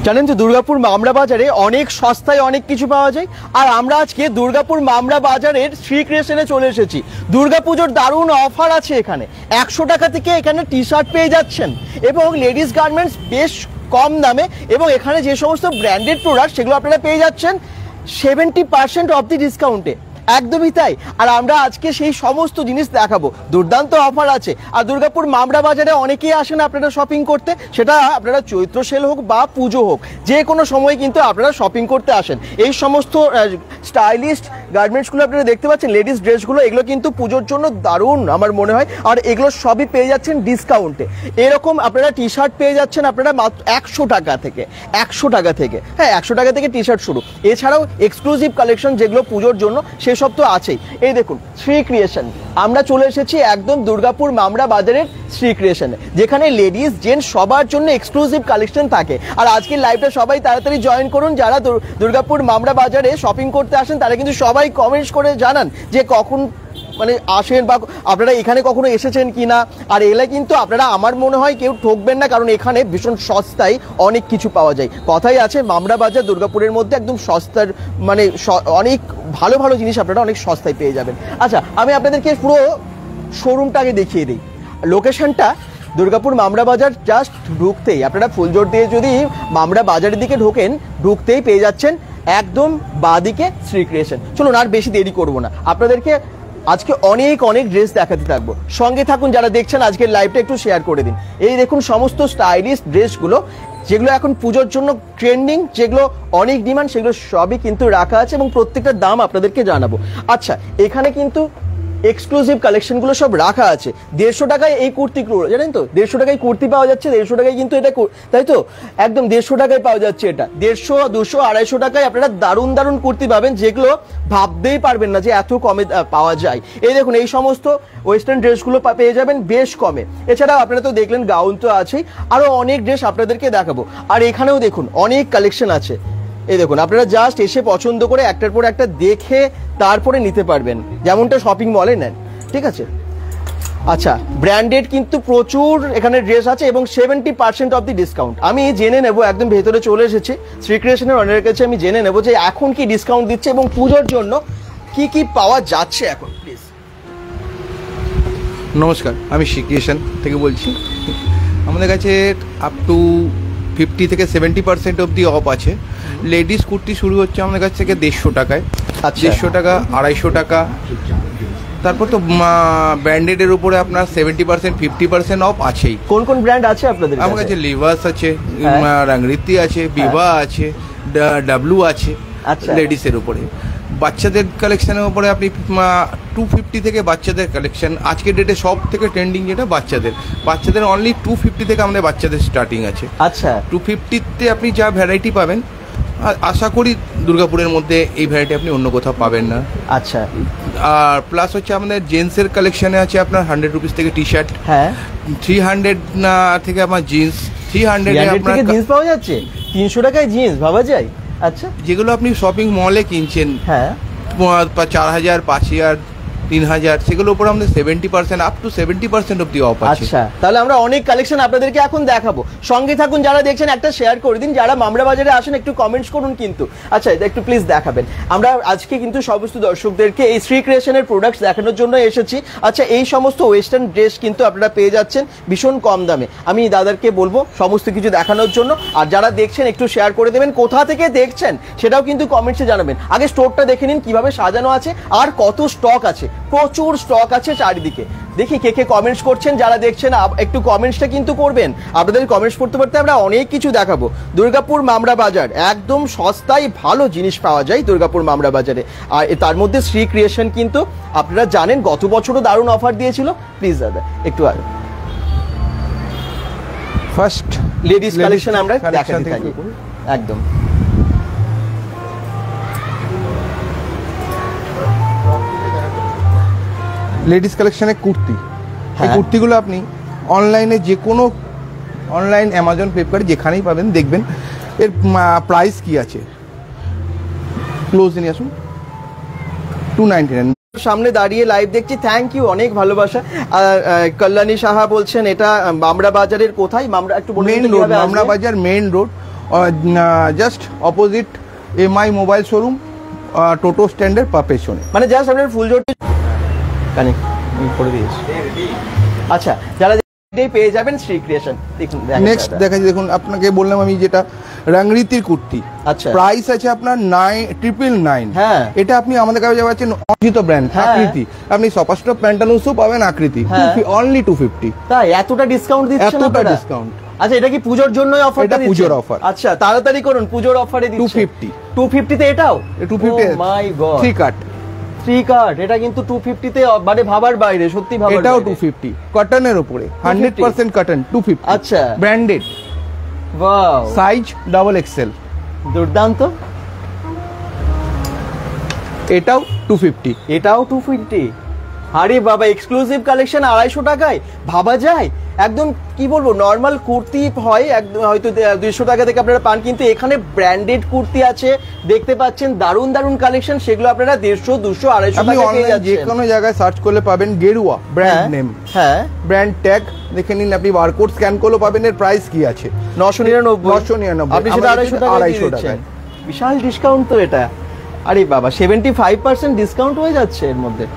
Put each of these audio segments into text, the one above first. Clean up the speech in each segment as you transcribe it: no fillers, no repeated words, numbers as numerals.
জানেন তো দুর্গাপুর মামরা বাজারে অনেক সস্তায় অনেক কিছু পাওয়া যায়। আর আমরা আজকে দুর্গাপুর মামরা বাজারের শ্রী ক্রিয়েশনে চলে এসেছি। দুর্গাপুজোর দারুণ অফার আছে এখানে। 100 টাকা থেকে এখানে টি শার্ট পেয়ে যাচ্ছেন এবং লেডিস গার্মেন্টস বেশ কম দামে, এবং এখানে যে সমস্ত ব্র্যান্ডেড প্রোডাক্ট সেগুলো আপনারা পেয়ে যাচ্ছেন 70% অফ দি ডিসকাউন্টে। একদমই তাই। আর আমরা আজকে সেই সমস্ত জিনিস দেখাবো। দুর্দান্ত অফার আছে। আর দুর্গাপুর মামরা বাজারে অনেকেই আসেন আপনারা শপিং করতে, সেটা আপনারা চৈত্র সেল হোক বা পুজো হোক, যে কোনো সময় কিন্তু আপনারা শপিং করতে আসেন। এই সমস্ত স্টাইলিস্ট গার্মেন্টসগুলো আপনারা দেখতে পাচ্ছেন, লেডিস ড্রেসগুলো, এগুলো কিন্তু পুজোর জন্য দারুণ আমার মনে হয়। আর এগুলো সবই পেয়ে যাচ্ছেন ডিসকাউন্টে। এরকম আপনারা টি শার্ট পেয়ে যাচ্ছেন আপনারা মাত্র 100 টাকা থেকে। 100 টাকা থেকে, হ্যাঁ 100 টাকা থেকে টি শার্ট শুরু। এছাড়াও এক্সক্লুসিভ কালেকশন যেগুলো পুজোর জন্য সেসব তো আছেই। এই দেখুন শ্রী ক্রিয়েশন, আমরা চলে এসেছি একদম দুর্গাপুর মামরা বাজারের শ্রী ক্রিয়েশনে, যেখানে লেডিস জেন্টস সবার জন্য এক্সক্লুসিভ কালেকশন থাকে। আর আজকের লাইভটা সবাই তাড়াতাড়ি জয়েন করুন। যারা দুর্গাপুর মামরা বাজারে শপিং করতে আসেন তারা কিন্তু সবাই কমেন্টস করে জানান যে কখন মানে আসেন বা আপনারা এখানে কখনো এসেছেন কিনা। আর এগুলো কিন্তু আপনারা আমার মনে হয় কেউ ঠকবেন না, কারণ এখানে ভীষণ সস্তায় অনেক কিছু পাওয়া যায়। কথাই আছে মামরা বাজার দুর্গাপুরের মধ্যে একদম সস্তার মানে অনেক ভালো ভালো জিনিস আপনারা অনেক সস্তায় পেয়ে যাবেন। আচ্ছা, আমি আপনাদেরকে পুরো শোরুমটাকে দেখিয়ে দিই। লোকেশনটা দুর্গাপুর মামরা বাজার জাস্ট ঢুকতেই, আপনারা ফুলজোর দিয়ে যদি মামরা বাজারের দিকে ঢোকেন, ঢুকতেই পেয়ে যাচ্ছেন একদম বাঁদিকে শ্রী ক্রিয়েশন। চলুন আর বেশি দেরি করবো না, আপনাদেরকে আজকে অনেক অনেক ড্রেস দেখাতে থাকবো। সঙ্গে থাকুন, যারা দেখছেন আজকের লাইভটা একটু শেয়ার করে দিন। এই দেখুন সমস্ত স্টাইলিশ ড্রেসগুলো যেগুলো এখন পুজোর জন্য ট্রেন্ডিং, যেগুলো অনেক ডিমান্ড, সেগুলো সবই কিন্তু রাখা আছে এবং প্রত্যেকটার দাম আপনাদেরকে জানাবো। আচ্ছা, এখানে কিন্তু এক্সক্লুসিভ কালেকশনগুলো সব রাখা আছে। 150 টাকায় এই কুর্তিগুলো, জানেন তো 150 টাকায় কুর্তি পাওয়া যাচ্ছে। 150 টাকায় কিন্তু এটা, তাই তো একদম 150 টাকায় পাওয়া যাচ্ছে এটা। 150, 200, 250 টাকায় আপনারা দারুণ দারুণ কুর্তি পাবেন, যেগুলো ভাবতেই পারবেন না যে এত কমে পাওয়া যায়। এই দেখুন এই সমস্ত ওয়েস্টার্ন ড্রেসগুলো পেয়ে যাবেন বেশ কমে। এছাড়াও আপনারা তো দেখলেন গাউন তো আছেই, আরো অনেক ড্রেস আপনাদেরকে দেখাবো। আর এখানেও দেখুন অনেক কালেকশন আছে। এই দেখুন আপনারা জাস্ট এসে পছন্দ করে একটার পর একটা দেখে তারপরে নিতে পারবেন, যেমনটা শপিং মলে নেন, ঠিক আছে। আচ্ছা, ব্র্যান্ডেড কিন্তু প্রচুর এখানে ড্রেস আছে এবং 70% অফ দি ডিসকাউন্ট। আমি জেনে নেব, একদম ভেতরে চলে এসেছি শ্রী ক্রিয়েশনের অনারের কাছে, আমি জেনে নেব যে এখন কি ডিসকাউন্ট দিচ্ছে এবং পুজোর জন্য কি কি পাওয়া যাচ্ছে এখন। প্লিজ। নমস্কার, আমি শ্রী ক্রিয়েশন থেকে বলছি। আমাদের কাছে আপ টু 50 থেকে 70% অবধি অফ আছে। লেডিস কুর্তি শুরু হচ্ছে আমাদের কাছ থেকে 150 টাকায়। 150 টাকা, 250 টাকা। তারপর তো ব্র্যান্ডেডের উপরে আপনার 70%, 50% অফ আছেই। কোন কোন ব্র্যান্ড আছে আপনাদের? আমার কাছে লিভাস আছে, রাংরিতি আছে, বিভা আছে, ডাব্লু আছে। আচ্ছা, লেডিসের উপরে। বাচ্চাদের কালেকশনের উপরে আপনি 250 থেকে বাচ্চাদের কালেকশন আজকের ডেটে সব থেকে ট্রেন্ডিং যেটা বাচ্চাদের অনলি 250 থেকে আমাদের বাচ্চাদের স্টার্টিং আছে। আচ্ছা, 250-তে আপনি যা ভ্যারাইটি পাবেন, আশা করি দুর্গাপুরের মধ্যে এই ভ্যারাইটি আপনি অন্য কোথাও পাবেন না। আচ্ছা, আর প্লাস হচ্ছে আমাদের জেন্টসের কালেকশনে আছে আপনার 100 রুপিস থেকে টি শার্ট, হ্যাঁ 300 থেকে আমার জিন্স, 300 এ আপনার জিন্স পাওয়া যাচ্ছে। 300 টাকায় জিন্স ভাবা যায়। আচ্ছা, যেগুলো আপনি শপিং মলে কিনছেন, হ্যাঁ 4000, 5000, 3000, সেগুলোর উপর আমাদের 70% আপ টু 70% অব্দি অফ আছে। আচ্ছা, তাহলে আমরা অনেক কালেকশন আপনাদেরকে এখন দেখাবো। সঙ্গে থাকুন, যারা দেখছেন একটা শেয়ার করে দিন, যারা মামরা বাজারে আসেন একটু কমেন্টস করুন কিন্তু। আচ্ছা, একটু প্লিজ দেখাবেন। আমরা আজকে কিন্তু সমস্ত দর্শকদেরকে এই শ্রী ক্রিয়েশনের প্রোডাক্টস দেখানোর জন্য এসেছি। আচ্ছা, এই সমস্ত ওয়েস্টার্ন ড্রেস কিন্তু আপনারা পেয়ে যাচ্ছেন ভীষণ কম দামে। আমি দাদারকে বলবো সমস্ত কিছু দেখানোর জন্য। আর যারা দেখছেন একটু শেয়ার করে দেবেন, কোথা থেকে দেখছেন সেটাও কিন্তু কমেন্টসে জানাবেন। আগে স্টোরটা দেখে নিন কিভাবে সাজানো আছে আর কত স্টক আছে। প্রচুর স্টক আছে চারিদিকে। দেখি কে কে কমেন্টস করছেন, যারা দেখছেন একটু কমেন্টসটা কিন্তু করবেন। আপনাদের কমেন্টস পড়তে পড়তে আমরা অনেক কিছু দেখাবো। দুর্গাপুর মামরা বাজার একদম সস্তায় ভালো জিনিস পাওয়া যায় দুর্গাপুর মামরা বাজারে। আর তার মধ্যে শ্রী ক্রিয়েশন কিন্তু আপনারা জানেন গত বছরও দারুণ অফার দিয়েছিল। প্লিজ দাদা একটু আর ফার্স্ট লেডিস কালেকশন আমরা দেখাতে থাকি। একদম লেডিস কালেকশনে কুর্তি, এই কুর্তিগুলো আপনি অনলাইনে যে কোনো অনলাইন অ্যামাজন, ফ্লিপকার্ট যেখানেই পাবেন, দেখবেন এর প্রাইস কি আছে। ক্লোজ নিয়ে আসুন। 299। সামনে দাঁড়িয়ে লাইভ দেখছি, থ্যাংক ইউ, অনেক ভালোবাসা। কল্যাণী সাহা বলছেন এটা মামরা বাজারের কোথায়? মামরা একটু বলুন। Main road, Mamra Bazar main road, just opposite Mi mobile showroom, টোটো স্ট্যান্ডের পেছনে। মানে জাস্ট আপনার ফুল জোর কানেক্ট করে দিয়েছি। আচ্ছা, যারা পেয়ে যাবেন শ্রী ক্রিয়েশন। দেখুন নেক্সট দেখাচ্ছি, দেখুন আপনাকে বললাম আমি যেটা রাংরিতির কুর্তি। আচ্ছা, প্রাইস আছে আপনার 9,999। হ্যাঁ, এটা আপনি আমাদের কাছে পাচ্ছেন অজিত ব্র্যান্ড আকৃতি। আপনি সপাস্টপ প্যান্টালুসও পাবেন আকৃতি, অনলি 250। তাই এতটা ডিসকাউন্ট দিচ্ছেন? এতটা ডিসকাউন্ট। আচ্ছা, এটা কি পুজোর জন্যই অফার? এটা পুজোর অফার। আচ্ছা, তাড়াতাড়ি করুন, পুজোর অফারে দিচ্ছি। 250 তে এটাও 250। মাই গড, 3 কাট। এটা কিন্তু 250 তে মানে ভাবার বাইরে, সত্যি ভাবার বাইরে। এটাও 250 কটনের উপরে, 100% কটন, 250। আচ্ছা, branded. Wow, size double XL, দুর্দান্ত। এটাও 250। এটাও 250। আরে বাবা, এক্সক্লুসিভ কালেকশন 250 টাকায়, ভাবা যায়? একদম কি বলবো, নর্মাল কুর্তি হয় একদম হয়তো 200 টাকা থেকে আপনারা পান, কিন্তু এখানে ব্র্যান্ডেড কুর্তি আছে, দেখতে পাচ্ছেন দারুন দারুন কালেকশন, সেগুলো আপনারা 150, 200, 250 টাকা পেয়ে যাচ্ছেন। যে কোনো জায়গায় সার্চ করলে পাবেন গেরুয়া ব্র্যান্ড নেম, হ্যাঁ, ব্র্যান্ড ট্যাগ দেখে নিন, আপনি বারকোড স্ক্যান করলে পাবেন এর প্রাইস কি আছে। 999। আপনি সেটা 250 টাকায়। বিশাল ডিসকাউন্ট তো এটা। আরে বাবা, 75% ডিসকাউন্ট হয়ে যাচ্ছে এর মধ্যে।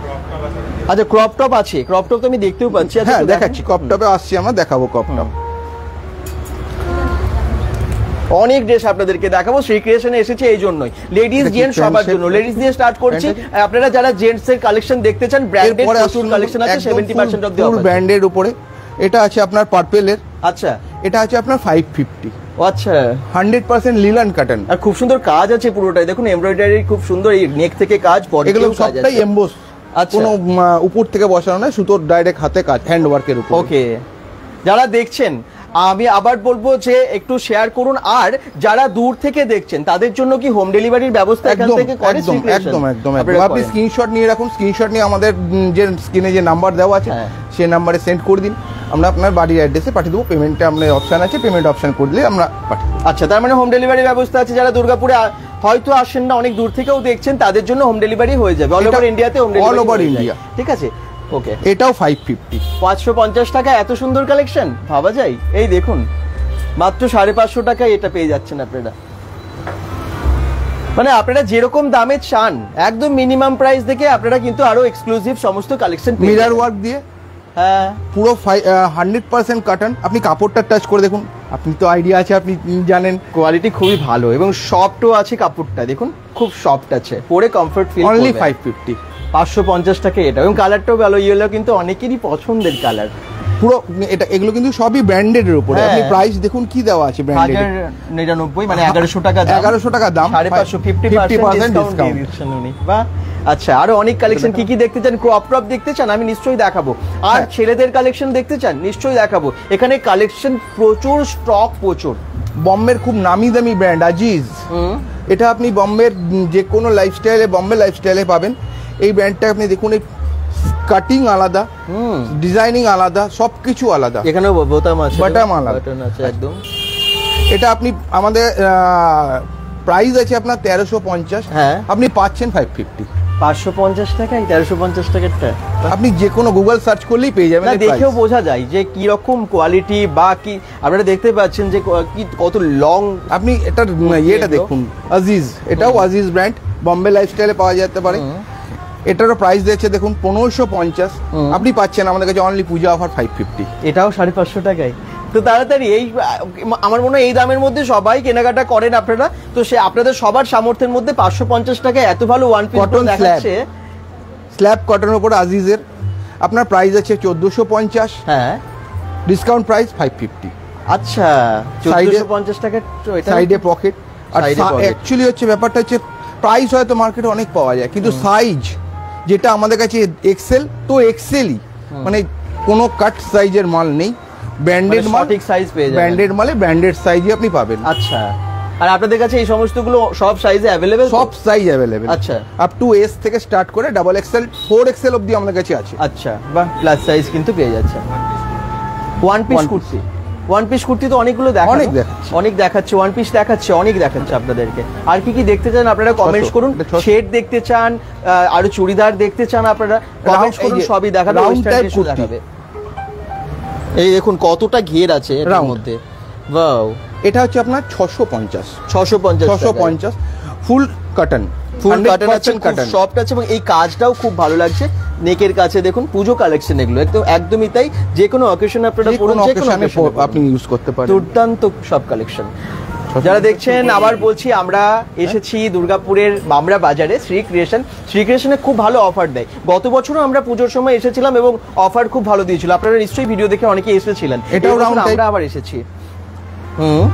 আচ্ছা, ক্রপ টপ আছে, ক্রপ টপ তো আমি দেখতেও পাচ্ছি। হ্যাঁ, দেখাচ্ছি, ক্রপ টপে আসছি আমরা, দেখাবো ক্রপ টপ। অনেক ড্রেস আপনাদেরকে দেখাবো, শ্রী ক্রিয়েশনে এসেছে এই জন্যই, লেডিস জেন্টস সবার জন্য। লেডিস দিয়ে স্টার্ট করছি। আপনারা যারা জেন্টস এর কালেকশন দেখতে চান, ব্র্যান্ডেড প্রচুর কালেকশন আছে, 70% অফ দি অফার। ব্র্যান্ডের উপরে এটা আছে আপনার পার্পেলের। আচ্ছা, এটা আছে আপনার 550। আচ্ছা, 100% লিলান কটন, আর খুব সুন্দর কাজ আছে পুরোটাই, দেখুন এমব্রয়ডারি খুব সুন্দর, এই নেক থেকে কাজ, বডি এগুলো সবটাই এমবোস। কোনো উপর থেকে বসানো না, সুতোর ডাইরেক্ট হাতে কাজ, হ্যান্ড ওয়ার্কের উপর। ওকে, যারা দেখছেন আমি আবার বলবো যে একটু শেয়ার করুন, আর যারা দূর থেকে দেখছেন তাদের জন্য কি হোম ডেলিভারির ব্যবস্থা এখান থেকে করে? একদম। আপনি স্ক্রিনশট নিয়ে রাখুন, স্ক্রিনশট নিয়ে আমাদের যে স্ক্রিনে যে নাম্বার দেওয়া আছে সেই নাম্বারে সেন্ড করে দিন, আমরা আপনার বাড়ির অ্যাড্রেসে পাঠিয়ে দেবো। পেমেন্টে আপনার অপশন আছে, পেমেন্ট অপশন করে দিলে আমরা পাঠিয়ে দেবো। আচ্ছা, তার মানে হোম ডেলিভারির ব্যবস্থা আছে। যারা দুর্গাপুরে হয়তো আসেন না, অনেক দূর থেকেও দেখছেন, তাদের জন্য হোম ডেলিভারি হয়ে যাবে অল ওভার ইন্ডিয়াতে। অল ওভার ইন্ডিয়া, ঠিক আছে। ওকে, এটাও 550। 550 টাকা এত সুন্দর কালেকশন, ভাবা যায়? এই দেখুন, মাত্র 550 টাকায় এটা পেয়ে যাচ্ছেন আপনারা। মানে আপনারা যেরকম দামে চান, একদম মিনিমাম প্রাইস দেখে আপনারা কিন্তু আরো এক্সক্লুসিভ সমস্ত কালেকশন, মিরর ওয়ার্ক দিয়ে, হ্যাঁ, পুরো 100% কটন। আপনি কাপড়টা টাচ করে দেখুন, আপনি তো আইডিয়া আছে, আপনি জানেন কোয়ালিটি খুবই ভালো এবং সফটও আছে কাপড়টা, দেখুন খুব সফট আছে, পরে কমফর্ট ফিল। অনলি 550। 550 টাকা এটা, এবং কালারটাও ভালো, ইয়েলো কিন্তু অনেকেরই পছন্দের কালার। পুরো এটা, এগুলো কিন্তু সবই ব্র্যান্ডেড এর উপরে। আপনি প্রাইস দেখুন কি দেওয়া আছে, ব্র্যান্ডেড 1099, মানে 1100 টাকা দাম। 1100 টাকা দাম, 550, 50% ডিসকাউন্ট দিচ্ছেন উনি। বাহ, আচ্ছা, আরো অনেক কালেকশন কি কি দেখতে চান? ক্রপ টপ দেখতে চান? আমি নিশ্চয়ই দেখাবো। আর ছেলেদের কালেকশন দেখতে চান? নিশ্চয়ই দেখাবো। এখানে কালেকশন প্রচুর, স্টক প্রচুর। বম্বের খুব নামি দামি ব্র্যান্ড আজিজ, এটা আপনি বম্বের যে কোনো লাইফস্টাইলে, বম্বে লাইফস্টাইলে পাবেন। এই ব্র্যান্ডটা আপনি দেখুন, এই কাটিং আলাদা, ডিজাইনিং আলাদা, সবকিছু আলাদা। এখানেও বোতাম আছে, বাটাম আলাদা, বাটন আছে একদম। এটা আপনি আমাদের প্রাইস আছে আপনার 1350, হ্যাঁ, আপনি পাচ্ছেন 550। 550 টাকায় 1350 টাকারটা আপনি যে কোনো গুগল সার্চ করলেই পেয়ে যাবেন। দেখেও বোঝা যায় যে কি রকম কোয়ালিটি, বা কি আপনারা দেখতে পাচ্ছেন যে কি কত লং। আপনি এটার ইয়েটা দেখুন, আজিজ, এটাও আজিজ ব্র্যান্ড, বম্বে লাইফস্টাইলে পাওয়া যেতে পারে। এটারও প্রাইস দিয়েছে দেখুন 1550, আপনি পাচ্ছেন আমাদের কাছে অনলি পূজা অফার 550। এটাও 550 টাকায়। তো তাড়াতাড়ি, এই আমার মনে হয় এই দামের মধ্যে সবাই কেনাকাটা করেন আপনারা, তো সে আপনাদের সবার সামর্থ্যের মধ্যে 550 টাকায় এত ভালো ওয়ান পিস কটন দেখাচ্ছে। স্ল্যাব কটনের উপর আজিজের আপনার প্রাইস আছে 1450, হ্যাঁ, ডিসকাউন্ট প্রাইস 550। আচ্ছা, 1450 টাকা। সাইডে পকেট, আর অ্যাকচুয়ালি হচ্ছে ব্যাপারটা হচ্ছে প্রাইস হয়তো মার্কেটে অনেক পাওয়া যায়, কিন্তু সাইজ যেটা আমাদের কাছে এক্সেল, তো এক্সেলই, মানে কোনো কাট সাইজের মাল নেই, ব্র্যান্ডেড মাল, সঠিক সাইজ পেয়ে যাবেন। ব্র্যান্ডেড মালে ব্র্যান্ডেড সাইজই আপনি পাবেন। আচ্ছা, আর আপনাদের কাছে এই সমস্তগুলো সব সাইজে অ্যাভেলেবেল? সব সাইজ অ্যাভেলেবেল। আচ্ছা, আপ টু এস থেকে স্টার্ট করে ডাবল এক্সেল, 4XL অবধি আমাদের কাছে আছে। আচ্ছা, বাহ, প্লাস সাইজ কিন্তু পেয়ে যাচ্ছে। One piece kurti, one piece kurti তো অনেকগুলো অনেক দেখাচ্ছে, ওয়ান পিস দেখাচ্ছে, অনেক দেখাচ্ছে আপনাদেরকে। আর কি কি দেখতে চান আপনারা কমেন্টস করুন। শেড দেখতে চান, আরো চুড়িদার দেখতে চান আপনারা, কমেন্টস করুন, সবই দেখাবে। দেখাবে। এই দেখুন কতটা ঘের আছে এর মধ্যে, ওয়াও। এটা হচ্ছে আপনার 650 650 ফুল কাটন, ফুল কাটন আছে, কাটন সফট আছে এবং এই কাজটাও খুব ভালো লাগছে নেকের কাছে দেখুন। পুজো কালেকশন এগুলো একদমই তাই, যে কোনো অকেশনে আপনারা পরুন, যে কোনো অকেশনে আপনি ইউজ করতে পারেন। দুর্দান্ত সব কালেকশন। যারা দেখছেন, আবার বলছি, আমরা এসেছি দুর্গাপুরের মামরা বাজারে শ্রী ক্রিয়েশন। শ্রী ক্রিয়েশনে খুব ভালো অফার দেয়। গত বছরও আমরা পুজোর সময় এসেছিলাম এবং অফার খুব ভালো দিয়েছিল। আপনারা নিশ্চয়ই ভিডিও দেখে অনেকে এসেছিলেন। এটাও রাউন্ড আমরা আবার এসেছি।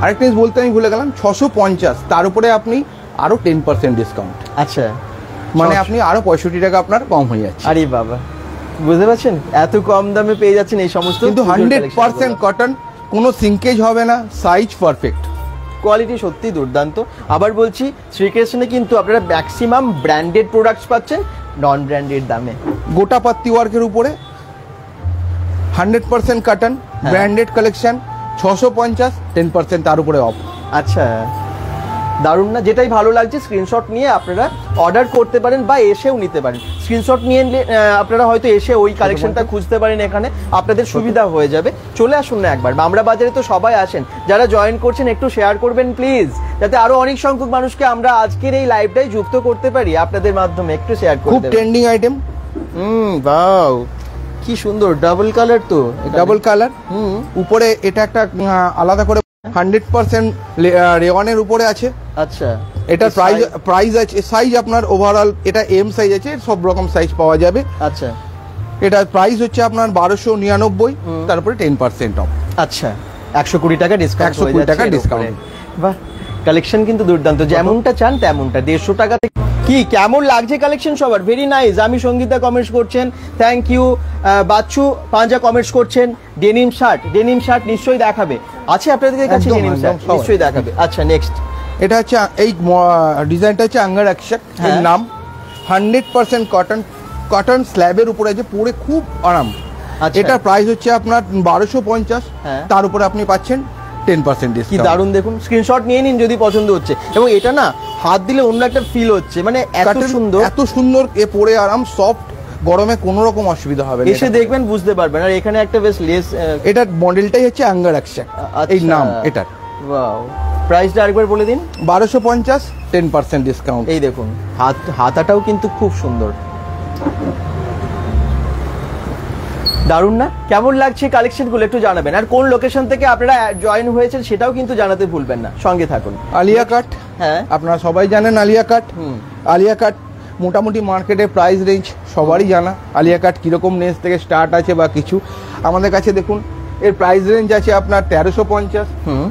আরেকটা জিনিস বলতে আমি ভুলে গেলাম, 650 তার উপরে আপনি আরো 10% ডিসকাউন্ট। আচ্ছা, মানে আপনি আরো 65 টাকা আপনার কম হয়ে যাচ্ছে। আরে বাবা, বুঝতে পারছেন এত কম দামে পেয়ে যাচ্ছেন এই সমস্ত। কিন্তু 100% কটন, কোনো সিঙ্কেজ হবে না, সাইজ পারফেক্ট, কোয়ালিটি সত্যি দুর্দান্ত। আবার বলছি, শ্রী ক্রিয়েশনে কিন্তু আপনারা ম্যাক্সিমাম ব্র্যান্ডেড প্রোডাক্টস পাচ্ছেন নন ব্র্যান্ডেড দামে। গোটা পাত্তি ওয়ার্কের উপরে 100% কটন, ব্র্যান্ডেড কালেকশন, 650, 10% তার উপরে অফ। আচ্ছা, দারুণ না? যেটাই ভালো লাগছে স্ক্রিনশট নিয়ে আপনারা অর্ডার করতে পারেন বা এসেও নিতে পারেন। স্ক্রিনশট নিয়ে আপনারা হয়তো এসে ওই কালেকশনটা খুঁজতে পারেন, এখানে আপনাদের সুবিধা হয়ে যাবে। চলে আসুন না একবার, মামরা বাজারে তো সবাই আসেন। যারা জয়েন করছেন একটু শেয়ার করবেন প্লিজ, যাতে আরো অনেক সংখ্যক মানুষকে আমরা আজকের এই লাইভটাই যুক্ত করতে পারি আপনাদের মাধ্যমে। একটু শেয়ার করতে। খুব ট্রেন্ডিং আইটেম। ওয়াও, কি সুন্দর ডাবল কালার। তো ডাবল কালার, উপরে এটা একটা আলাদা করে 100% রেওয়ানের উপরে আছে। আচ্ছা, এটা প্রাইস আছে, সাইজ আপনার ওভারঅল এটা এম সাইজ আছে, সব রকম সাইজ পাওয়া যাবে। আচ্ছা, এটা প্রাইস হচ্ছে আপনার 1299, তারপরে 10% অফ। আচ্ছা, 120 টাকা ডিসকাউন্ট, 120 টাকা ডিসকাউন্ট। বাহ, কালেকশন কিন্তু দুর্দান্ত, যেমনটা চান তেমনটা। 150 টাকা থেকে কি কেমন লাগছে কালেকশন সবার? Very nice. আমি সঙ্গীতা কমেন্টস করছেন, থ্যাংক ইউ। বাচ্চু পাঞ্জা কমেন্টস করছেন, ডেনিম শার্ট নিশ্চয়ই দেখাবে। আছে আপনাদের কাছে ডেনিম শার্ট? নিশ্চয়ই দেখাবে। আচ্ছা, নেক্সট এটা হচ্ছে এই ডিজাইনটা হচ্ছে আঙ্গার অ্যাকশন এর নাম। 100% কটন স্ল্যাবের উপরে আছে, পরে খুব আরাম। এটার প্রাইস হচ্ছে আপনার 1250, তার উপরে আপনি পাচ্ছেন 10% ডিসকাউন্ট। কি দারুণ দেখুন, স্ক্রিনশট নিয়ে নিন যদি পছন্দ হচ্ছে। এবং এটা না হাত দিলে অন্য একটা ফিল হচ্ছে, মানে এত সুন্দর এ পরে আরাম, সফট, গরমে কোনো রকম অসুবিধা হবে না। এসে দেখবেন বুঝতে পারবেন। আর এখানে একটা বেশ লেস, এটার মডেলটাই হচ্ছে আঙ্গার অ্যাকশন এই নাম এটার। ওয়াও, প্রাইসটা আরেকবার বলে দিন। 1250, 10% ডিসকাউন্ট। এই দেখুন হাতাটাও কিন্তু খুব সুন্দর, দারুণ না? কেমন লাগছে কালেকশনগুলো একটু জানাবেন। আর কোন লোকেশন থেকে আপনারা জয়েন হয়েছেন সেটাও কিন্তু জানাতে ভুলবেন না। সঙ্গে থাকুন। আলিয়া কাট, হ্যাঁ আপনারা সবাই জানেন আলিয়া কাট। আলিয়া কাট মোটামুটি মার্কেটে প্রাইস রেঞ্জ সবারই জানা। আলিয়া কাট কিরকম রেঞ্জ থেকে স্টার্ট আছে বা কিছু, আমাদের কাছে দেখুন এর প্রাইস রেঞ্জ আছে আপনার 1350,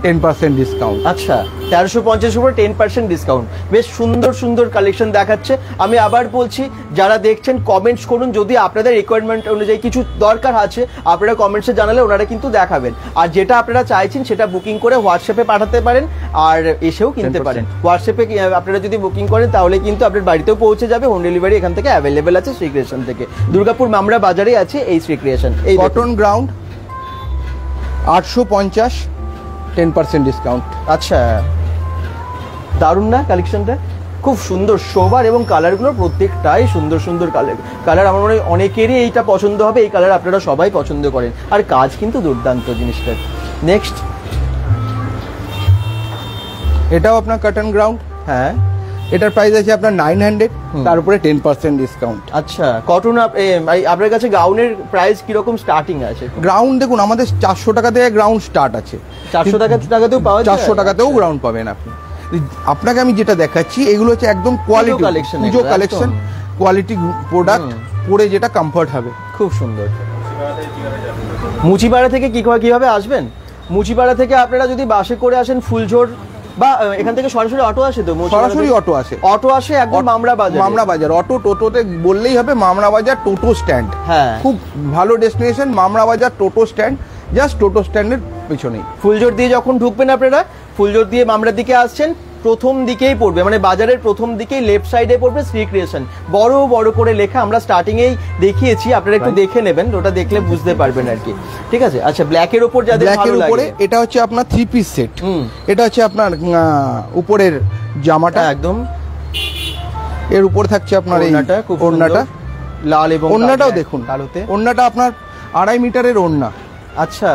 10% ডিসকাউন্ট। আচ্ছা, 1350 উপর 10% ডিসকাউন্ট। বেশ সুন্দর সুন্দর কালেকশন দেখাচ্ছে। আমি আবার বলছি, যারা দেখছেন কমেন্টস করুন, যদি আপনাদের রিকোয়ারমেন্ট অনুযায়ী কিছু দরকার আছে আপনারা কমেন্টসে জানালে ওনারা কিন্তু দেখাবেন। আর যেটা আপনারা চাইছেন সেটা বুকিং করে হোয়াটসঅ্যাপে পাঠাতে পারেন, আর এসেও কিনতে পারেন। হোয়াটসঅ্যাপে আপনারা যদি বুকিং করেন তাহলে কিন্তু আপনার বাড়িতেও পৌঁছে যাবে। হোম ডেলিভারি এখান থেকে অ্যাভেলেবেল আছে শ্রী ক্রিয়েশন থেকে। দুর্গাপুর মামরা বাজারে আছে এই শ্রী ক্রিয়েশন। এই কটন গ্রাউন্ড 850, 10% ডিসকাউন্ট। আচ্ছা, দারুণ না কালেকশনটা? খুব সুন্দর সোবার এবং কালারগুলো প্রত্যেকটাই সুন্দর সুন্দর কালার। আমার মনে হয় অনেকেরই এইটা পছন্দ হবে। এই কালার আপনারা সবাই পছন্দ করেন, আর কাজ কিন্তু দুর্দান্ত জিনিসটার। নেক্সট, এটাও আপনার কটন গ্রাউন্ড। হ্যাঁ, এটার প্রাইস আছে আপনার 900, তার উপরে 10% ডিসকাউন্ট। আচ্ছা, কটন আপনার কাছে গাউনের প্রাইস কিরকম স্টার্টিং আছে? গ্রাউন্ড দেখুন আমাদের 400 টাকা থেকে গ্রাউন্ড স্টার্ট আছে। 400 টাকাতেও পাওয়া যায়? 400 টাকাতেও গ্রাউন্ড পাবেন আপনি। আপনাকে আমি যেটা দেখাচ্ছি এগুলো হচ্ছে একদম কোয়ালিটি পুজো কালেকশন, কোয়ালিটি প্রোডাক্ট, পরে যেটা কমফর্ট হবে। খুব সুন্দর। মুচিপাড়া থেকে কিভাবে আসবেন? মুচিপাড়া থেকে আপনারা যদি বাসে করে আসেন ফুলঝোর, বা এখান থেকে সরাসরি অটো আসে? তো সরাসরি অটো আসে একদম মামরা বাজার। অটো টোটোতে বললেই হবে মামরা বাজার টোটো স্ট্যান্ড। হ্যাঁ, খুব ভালো ডেস্টিনেশন মামরা বাজার টোটো স্ট্যান্ড, জাস্ট টোটো স্ট্যান্ডের পেছনেই। ফুলঝোর দিয়ে যখন ঢুকবেন আপনারা, ফুলঝোর দিয়ে মামরার দিকে আসছেন, প্রথম দিকেই পড়বে, মানে বাজারের প্রথম দিকেই লেফট সাইডে পড়বে শ্রী ক্রিয়েশন, বড় বড় করে লেখা। আমরা স্টার্টিং এই দেখিয়েছি, আপনারা একটু দেখে নেবেন, ওটা দেখলে বুঝতে পারবেন আর কি। ঠিক আছে। আচ্ছা, ব্ল্যাকের উপর যাদের ভালো লাগে, এটা হচ্ছে আপনার 3 পিস সেট। এটা হচ্ছে আপনার উপরের জামাটা একদম, এর উপর থাকছে আপনার এই ওড়নাটা লাল, এবং ওড়নাটাও দেখুন, ওড়নাটা আপনার 2.5 মিটারের ওড়না। আচ্ছা,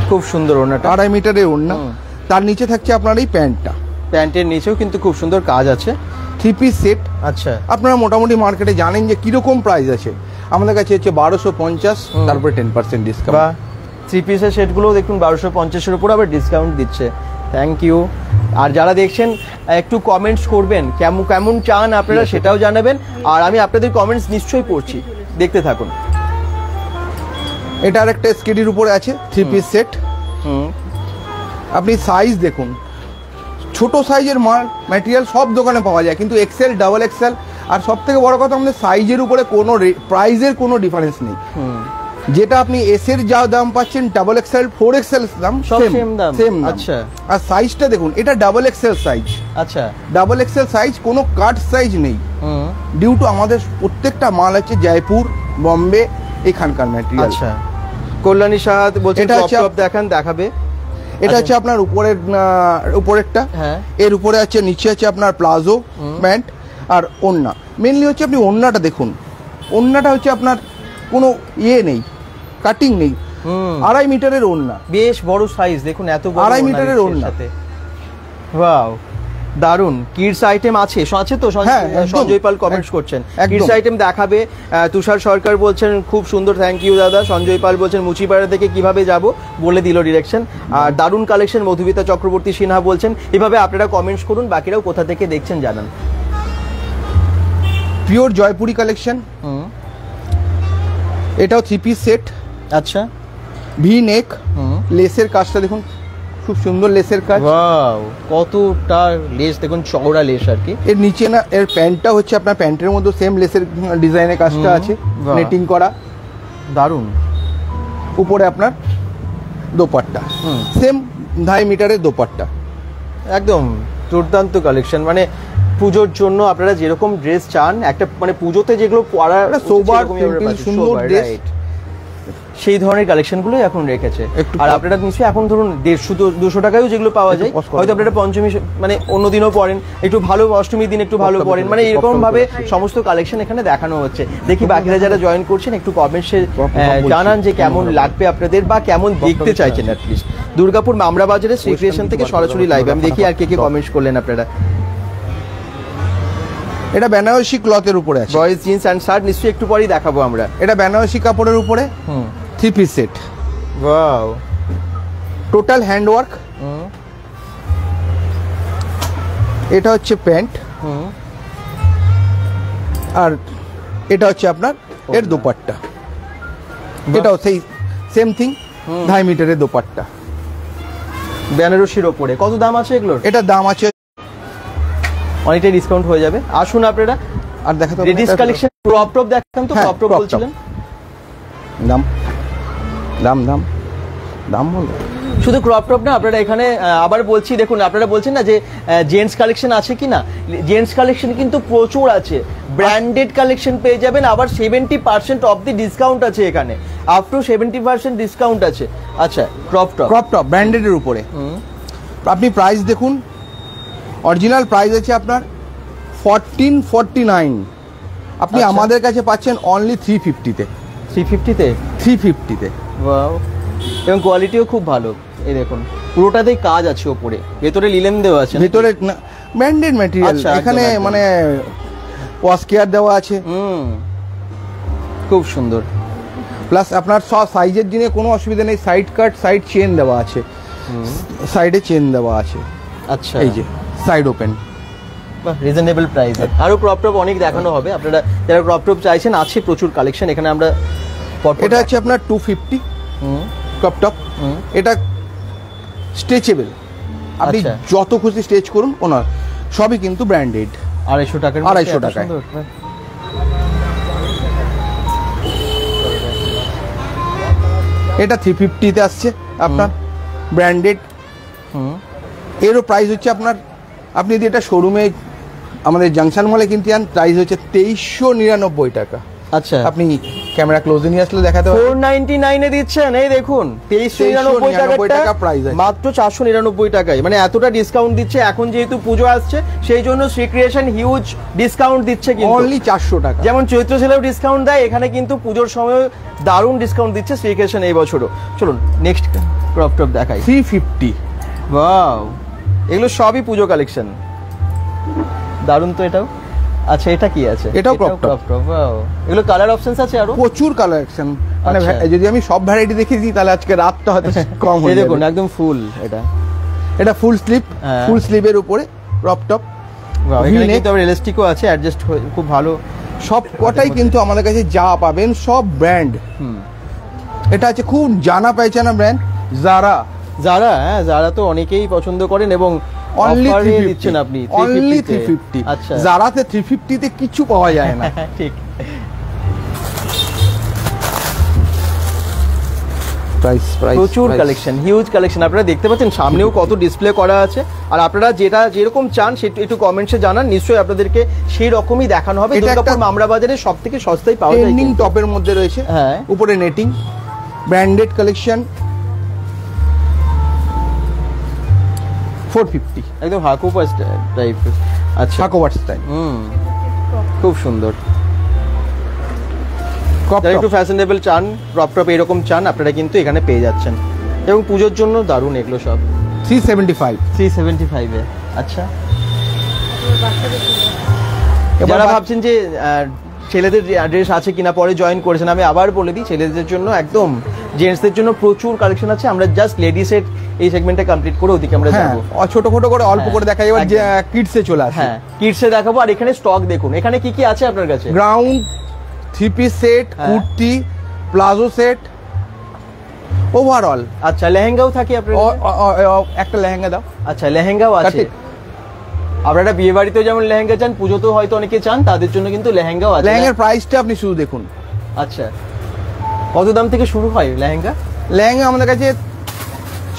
খুব সুন্দর ওড়নাটা, 2.5 মিটারের ওড়না। তার নিচে থাকছে আপনার এই প্যান্টটা, প্যান্টের নিচেও কিন্তু খুব সুন্দর কাজ আছে। 3 পিস সেট। আচ্ছা, আপনারা মোটামুটি মার্কেটে জানেন যে কিরকম প্রাইস আছে, আমাদের কাছে হচ্ছে 1250, তারপরে 10% ডিসকাউন্ট। বা 3 পিসের সেটগুলো দেখুন 1250-এর উপর আবার ডিসকাউন্ট দিচ্ছে। Thank you. আর যারা দেখছেন একটু কমেন্টস করবেন, কেমন কেমন চান আপনারা সেটাও জানাবেন, আর আমি আপনাদের কমেন্টস নিশ্চয়ই পড়ছি, দেখতে থাকুন। এটা আরেকটা স্কেডির উপরে আছে 3 পিস সেট। আপনি সাইজ দেখুন, ছোট সাইজের মাল ম্যাটেরিয়াল সব দোকানে পাওয়া যায়, কিন্তু এক্সেল, ডাবল এক্সেল, আর সব থেকে বড় কথা আমাদের সাইজের উপরে কোনো প্রাইজের কোনো ডিফারেন্স নেই। যেটা আপনি এস এর যা দাম পাচ্ছেন, ডাবল এক্সেল, 4XL দাম সেম দাম। আচ্ছা, আর সাইজটা দেখুন, এটা ডাবল এক্সেল সাইজ। আচ্ছা, ডাবল এক্সেল সাইজ, কোনো কাট সাইজ নেই। ডিউ টু আমাদের প্রত্যেকটা মাল আছে জয়পুর, বম্বে, এখানকার ম্যাটেরিয়াল। আচ্ছা, কল্যাণী সাহাদ বলছেন এটা হচ্ছে দেখাবে। এটা হচ্ছে আপনার উপরেরটা। হ্যাঁ, এর উপরে আছে, নিচে আছে আপনার প্লাজো প্যান্ট আর ওড়না। মেনলি হচ্ছে আপনি ওড়নাটা দেখুন, ওড়নাটা হচ্ছে আপনার কোনো নেই, কাটিং নেই। 2.5 মিটারের ওড়না, বেশ বড় সাইজ দেখুন, এত বড় 2.5 মিটারের ওড়না। ওয়াও, দারুন। কিডস আইটেম আছে তো? সঞ্জয় পাল কমেন্টস করছেন কিডস আইটেম দেখাবে। তুষার সরকার বলছেন খুব সুন্দর, থ্যাংক ইউ দাদা। সঞ্জয় পাল বলছেন মুচিপাড়া থেকে কিভাবে যাব বলে দিল ডিরেকশন। আর দারুন কালেকশন, মধুমিতা চক্রবর্তী সিনহা বলছেন। এভাবে আপনারা কমেন্টস করুন, বাকিরাও কোথা থেকে দেখছেন জানান। পিওর জয়পুরি কালেকশন, এটাও 3 পিস সেট। আচ্ছা, ভি নেক, লেসের কাজটা দেখুন, খুব সুন্দর লেসের কাজ। ওয়াও, কতটা লেস দেখুন, চওড়া লেস আর কি। এর নিচে না, এর প্যান্টটা হচ্ছে আপনার প্যান্টের মধ্যে সেম লেসের ডিজাইনের কাজটা আছে, নেটিং করা, দারুন। উপরে আপনার দোপাট্টা, সেম 2.5 মিটারের দোপাট্টা। একদম দুর্দান্ত কালেকশন। মানে পুজোর জন্য আপনারা যেরকম ড্রেস চান, একটা মানে পুজোতে যেগুলো পরা সোবার সুন্দর ড্রেস, সেই ধরনের কালেকশনগুলোই এখন রেখেছে। আর আপনারা নিশ্চয়ই এখন ধরুন 150-200 টাকায়ও যেগুলো পাওয়া যায়, হয়তো আপনারা পঞ্চমী মানে অন্য দিনও পরেন, একটু ভালো অষ্টমীর দিন একটু ভালো পরেন, মানে এরকম ভাবে সমস্ত কালেকশন এখানে দেখানো হচ্ছে। দেখি বাকিরা যারা জয়েন করছেন একটু কমেন্টসে জানান যে কেমন লাগবে আপনাদের, বা কেমন দেখতে চাইছেন। অ্যাটলিস্ট দুর্গাপুর মামরা বাজারে শ্রী ক্রিয়েশন থেকে সরাসরি লাইভ আমি দেখি আর কে কমেন্টস করলেন আপনারা। এটা বেনারসি ক্লথের উপরে আছে, বয়েজ জিন্স অ্যান্ড শার্ট নিশ্চয়ই একটু পরেই দেখাবো আমরা। এটা বেনারসি কাপড়ের উপরে 3 piece set. Wow, total hand work. এটা হচ্ছে প্যান্ট, আর এটা হচ্ছে আপনার এর দোপাট্টা। এটাও সেই সেম থিং, 2.5 মিটারের দোপাট্টা, বেনারসির ওপরে। কত দাম আছে এগুলোর? এটা দাম আছে, অনেকটাই ডিসকাউন্ট হয়ে যাবে। আসুন আপনারা। আর দেখাতে লেডিস কালেকশন, ক্রপ টপ দেখান তো। ক্রপ টপ বলছিলেন, দাম দাম দাম দাম বল। শুধু ক্রপ টপ না, আপনারা এখানে আবার বলছি দেখুন, আপনারা বলছেন না যে জেন্টস কালেকশন আছে কিনা, জেন্টস কালেকশন কিন্তু প্রচুর আছে। ব্র্যান্ডেড কালেকশন পেয়ে যাবেন, আবার 70% অফ দি ডিসকাউন্ট আছে এখানে, আপ টু 70% ডিসকাউন্ট আছে। আচ্ছা, ক্রপ টপ ব্র্যান্ডেডের উপরে আপনি প্রাইস দেখুন, অরিজিনাল প্রাইস আছে আপনার 1449, আপনি আমাদের কাছে পাচ্ছেন অনলি 350-তে। 350-তে। ওয়াও, এবং কোয়ালিটিও খুব ভালো। এই দেখুন, পুরোটাতেই কাজ আছে, ওপরে ভেতরে লিলেন দেওয়া আছে, ভেতরে ব্র্যান্ডেড ম্যাটেরিয়াল। এখানে মানে ওয়াশ কেয়ার দেওয়া আছে, খুব সুন্দর। প্লাস আপনার সব সাইজের জন্য কোনো অসুবিধা নেই, সাইড কাট, সাইড চেন দেওয়া আছে, সাইডে চেন দেওয়া আছে। আচ্ছা, এই যে সাইড ওপেন, রিজনেবল প্রাইসে। আরো ক্রপ টপ অনেক দেখানো হবে, আপনারা যারা ক্রপ টপ চাইছেন আছে প্রচুর কালেকশন এখানে। আমরা এটা হচ্ছে আপনার 250 ক্রপ টপ। এটা স্ট্রেচেবল, আপনি যত খুশি স্ট্রেচ করুন, ওনার সবই কিন্তু ব্র্যান্ডেড। 250 টাকায়। এটা 350-তে আসছে আপনার, ব্র্যান্ডেড। এরও প্রাইস হচ্ছে আপনার, আপনি যদি এটা শোরুমে আমাদের জাংশন মলে কিনতে যান, প্রাইস হচ্ছে 2399 টাকা। আচ্ছা, আপনি ক্যামেরা ক্লোজে নিয়ে আসলে দেখাতে হবে। 499 এ দিচ্ছেন, এই দেখুন 2399 টাকা প্রাইস, মাত্র 499 টাকায়। মানে এতটা ডিসকাউন্ট দিচ্ছে এখন, যেহেতু পুজো আসছে সেই জন্য শ্রী ক্রিয়েশন হিউজ ডিসকাউন্ট দিচ্ছে, কিন্তু অনলি 400 টাকা। যেমন চৈত্র সেলেও ডিসকাউন্ট দেয়, এখানে কিন্তু পুজোর সময় দারুণ ডিসকাউন্ট দিচ্ছে শ্রী ক্রিয়েশন এই বছরও। চলুন নেক্সট। ক্রপ টপ দেখাই। 350। ওয়াও, এগুলো সবই পুজো কালেকশন, দারুণ তো এটাও। আচ্ছা এটা কি আছে? এটাও crop top। ওয়াও, এগুলো কালার অপশনস আছে আরো? প্রচুর কালেকশন, মানে আচ্ছা। যদি আমি সব ভ্যারাইটি দেখিয়ে দিই তাহলে আজকে রাতটা হয়তো কম এই হয়ে দেখুন যাবে। একদম ফুল, এটা ফুল স্লিভ, হ্যাঁ। ফুল স্লিভের উপরে ক্রপ টপ। ওয়াও, এখানে কিন্তু আবার এলাস্টিকও আছে, অ্যাডজাস্ট খুব ভালো। সব কটাই কিন্তু আমাদের কাছে যা পাবেন সব ব্র্যান্ড। এটা আছে খুব জানা পহচানা ব্র্যান্ড জারা। যারা যারা তো অনেকেই পছন্দ করেন এবং অনলি অফারে 350 দিচ্ছেন আপনি অনলি 350 তে। 350। আচ্ছা জারাতে 350 তে কিছু পাওয়া যায় না। ঠিক। প্রাইস প্রচুর কালেকশন, হিউজ কালেকশন। আপনারা দেখতে পাচ্ছেন সামনেও কত ডিসপ্লে করা আছে। আর আপনারা যেটা যেরকম চান সেটা একটু কমেন্টসে জানান, নিশ্চয়ই আপনাদেরকে সেই রকমই দেখানো হবে। এটা দুর্গাপুর একটা মামরা বাজারে সব থেকে সস্তায় পাওয়া যায় ট্রেন্ডিং কিন্তু। টপের মধ্যে রয়েছে, হ্যাঁ। উপরে নেটিং, ব্র্যান্ডেড কালেকশন। 450 একদম হাকুপাস টাইপ। আচ্ছা হাকোভার স্টাইল। খুব সুন্দর। ক্রপ যারা একটু টপ ফ্যাশনেবল চান, ক্রপ টপ এরকম চান, আপনারা কিন্তু এখানে পেয়ে যাচ্ছেন। এবং পুজোর জন্য দারুণ এগুলো সব। 375। 375 এ। আচ্ছা, এবার যারা ভাবছেন যে ছেলেদের ড্রেস আছে কিনা, পরে জয়েন করেছেন, আমি আবার বলে দিই ছেলেদের জন্য একদম, জেন্টসদের জন্য প্রচুর কালেকশন আছে। আমরা জাস্ট লেডিসের এই সেগমেন্টটা কমপ্লিট করে ওদিকে আমরা হ্যাঁ, যাবো। ছোট ছোট করে অল্প করে দেখা যাবে, যে কিডসে চলে আসে। হ্যাঁ, কিডসে দেখাবো। আর এখানে স্টক দেখুন, এখানে কি কি আছে আপনার কাছে? গ্রাউন্ড, 3 পিস সেট, হ্যাঁ। Kurti, palazzo set, overall. আচ্ছা, লেহেঙ্গাও থাকে আপনার কাছে? একটা লেহেঙ্গা দাও। আচ্ছা, লেহেঙ্গাও আছে। কাটে। আপনারা বিয়ে বাড়িতেও যেমন লেহেঙ্গা চান, পুজোতেও হয়তো অনেকে চান, তাদের জন্য কিন্তু লেহেঙ্গাও আছে। লেহেঙ্গার প্রাইসটা আপনি শুধু দেখুন। আচ্ছা, কত দাম থেকে শুরু হয় লেহেঙ্গা? লেহেঙ্গা আমাদের কাছে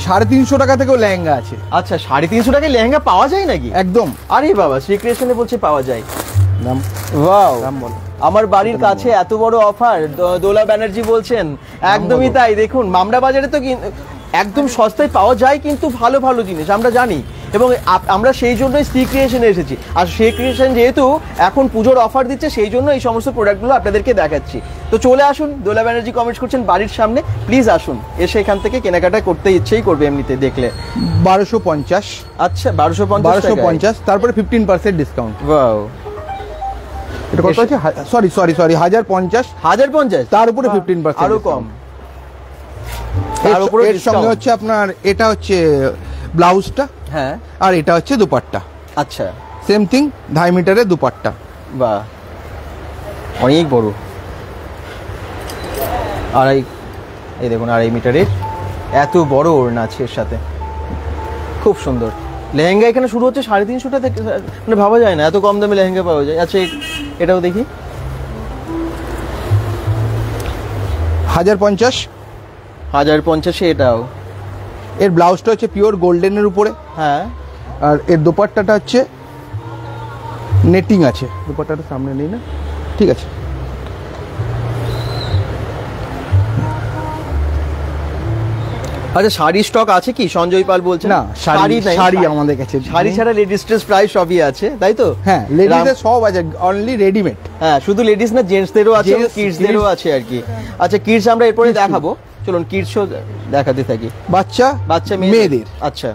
350 টাকা থেকেও লেহেঙ্গা আছে। আচ্ছা, 350 টাকায় লেহেঙ্গা পাওয়া যায় নাকি? একদম। আরে বাবা, শ্রীকৃষ্ণে বলছে পাওয়া যায়। দাম ওয়াও, দাম বলো। আমার বাড়ির কাছে এত বড় অফার, দোলা ব্যানার্জি বলছেন। একদমই তাই। দেখুন মামরা বাজারে তো একদম সস্তায় পাওয়া যায় কিন্তু ভালো ভালো জিনিস, আমরা জানি। এবং আমরা সেই জন্যই শ্রী ক্রিয়েশনে এসেছি। আর শ্রী ক্রিয়েশন যেহেতু এখন পুজোর অফার দিচ্ছে, সেই জন্য এই সমস্ত প্রোডাক্টগুলো আপনাদেরকে দেখাচ্ছি। তো চলে আসুন, দোলা ব্যানার্জি কমেন্টস করছেন বাড়ির সামনে, প্লিজ আসুন, এসে এখান থেকে কেনাকাটা করতে ইচ্ছেই করবে এমনিতে দেখলে। 1250। আচ্ছা, 1250, তারপরে 15% ডিসকাউন্ট। ওয়াও, এটা কত আছে? সরি 1050। 1050, তার উপরে 15% আরো কম। এর এর সঙ্গে হচ্ছে আপনার এটা হচ্ছে ব্লাউজটা, হ্যাঁ। আর এটা হচ্ছে দুপাট্টা। আচ্ছা, সেম থিং, 2.5 মিটারের দুপাট্টা। বাহ, অনেক বড়। এই দেখুন 2.5 মিটারের এত বড় ওড়না আছে এর সাথে, খুব সুন্দর। লেহেঙ্গা এখানে শুরু হচ্ছে 350 টাকা থেকে, মানে ভাবা যায় না এত কম দামে লেহেঙ্গা পাওয়া যায়। আচ্ছা, এটাও দেখি। 1050। 1050 এটাও। এর ব্লাউজটা হচ্ছে পিওর গোল্ডেনের উপরে, হ্যাঁ। আর এর দোপাট্টাটা হচ্ছে নেটিং আছে। দোপাট্টাটা সামনে নেই না, ঠিক আছে। আচ্ছা, শাড়ি স্টক আছে কি? সঞ্জয় পাল বলছেন না, শাড়ি নাই। শাড়ি আমাদের কাছে শাড়ি ছাড়া লেডিস ড্রেস প্রায় সবই আছে, তাই তো? হ্যাঁ, লেডিসের সব আছে, অনলি রেডিমেড। হ্যাঁ, শুধু লেডিস না, জেন্টসদেরও আছে, Gents, কিডসদেরও kids। আছে আর কি। আচ্ছা, কিডস আমরা এরপরে দেখাবো, চলুন কিডসও দেখাতে থাকি। বাচ্চা মেয়েদের। আচ্ছা,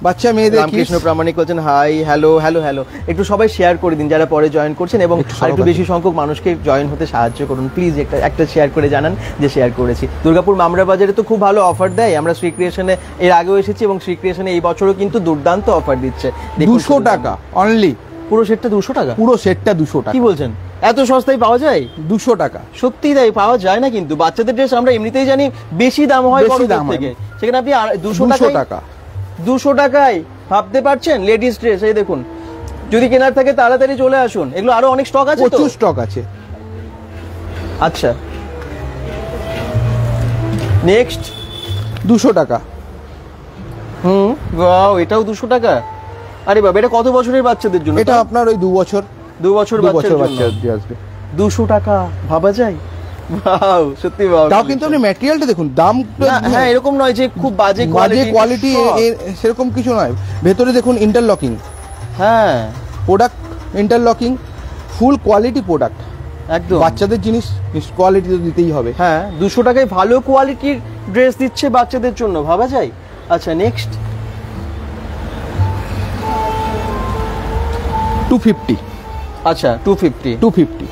বাচ্চা মেয়েদের রামকৃষ্ণ প্রামাণিক বলছেন হাই, হ্যালো হ্যালো হ্যালো। একটু সবাই শেয়ার করে দিন যারা পরে জয়েন করছেন, এবং আরেকটু বেশি সংখ্যক মানুষকে জয়েন হতে সাহায্য করুন প্লিজ। একটা শেয়ার করে জানান যে শেয়ার করেছি। দুর্গাপুর মামরা বাজারে তো খুব ভালো অফার দেয়। আমরা শ্রী ক্রিয়েশনে এর আগেও এসেছি, এবং শ্রী ক্রিয়েশনে এই বছরও কিন্তু দুর্দান্ত অফার দিচ্ছে। 200 টাকা অনলি। পুরো সেটটা 200 টাকা? পুরো সেটটা 200 টাকা। কি বলছেন, এত সস্তায় পাওয়া যায়? 200 টাকা। সত্যি তাই, পাওয়া যায় না কিন্তু। বাচ্চাদের ড্রেস আমরা এমনিতেই জানি বেশি দাম হয় বেশি বড়দের দাম হয়। থেকে, সেখানে আপনি 200 টাকা। 200 টাকায় ভাবতে পারছেন লেডিস ড্রেস? এই দেখুন, যদি কেনার থাকে তাড়াতাড়ি চলে আসুন, এগুলো আরো অনেক স্টক আছে তো? প্রচুর স্টক আছে। আচ্ছা, নেক্সট 200 টাকা। ওয়াও, এটাও 200 টাকা? আরে বাবা, এটা কত বছরের বাচ্চাদের জন্য? এটা আপনার ওই 2 বছর 2 বছর বাচ্চার জন্য আসবে। 200 টাকা, ভাবা যায়? ওয়াও, সত্যি ওয়াও। তাও কিন্তু আপনি ম্যাটেরিয়ালটা দেখুন, দাম হ্যাঁ, এরকম নয় যে খুব বাজে কোয়ালিটি, সেরকম কিছু নয়। ভেতরে দেখুন ইন্টারলকিং, হ্যাঁ, প্রোডাক্ট ইন্টারলকিং, ফুল কোয়ালিটি প্রোডাক্ট। একদম বাচ্চাদের জিনিস কোয়ালিটি তো দিতেই হবে। হ্যাঁ 200 টাকায় ভালো কোয়ালিটির ড্রেস দিচ্ছে বাচ্চাদের জন্য, ভাবা যায়। আচ্ছা নেক্সট 250। আচ্ছা 250।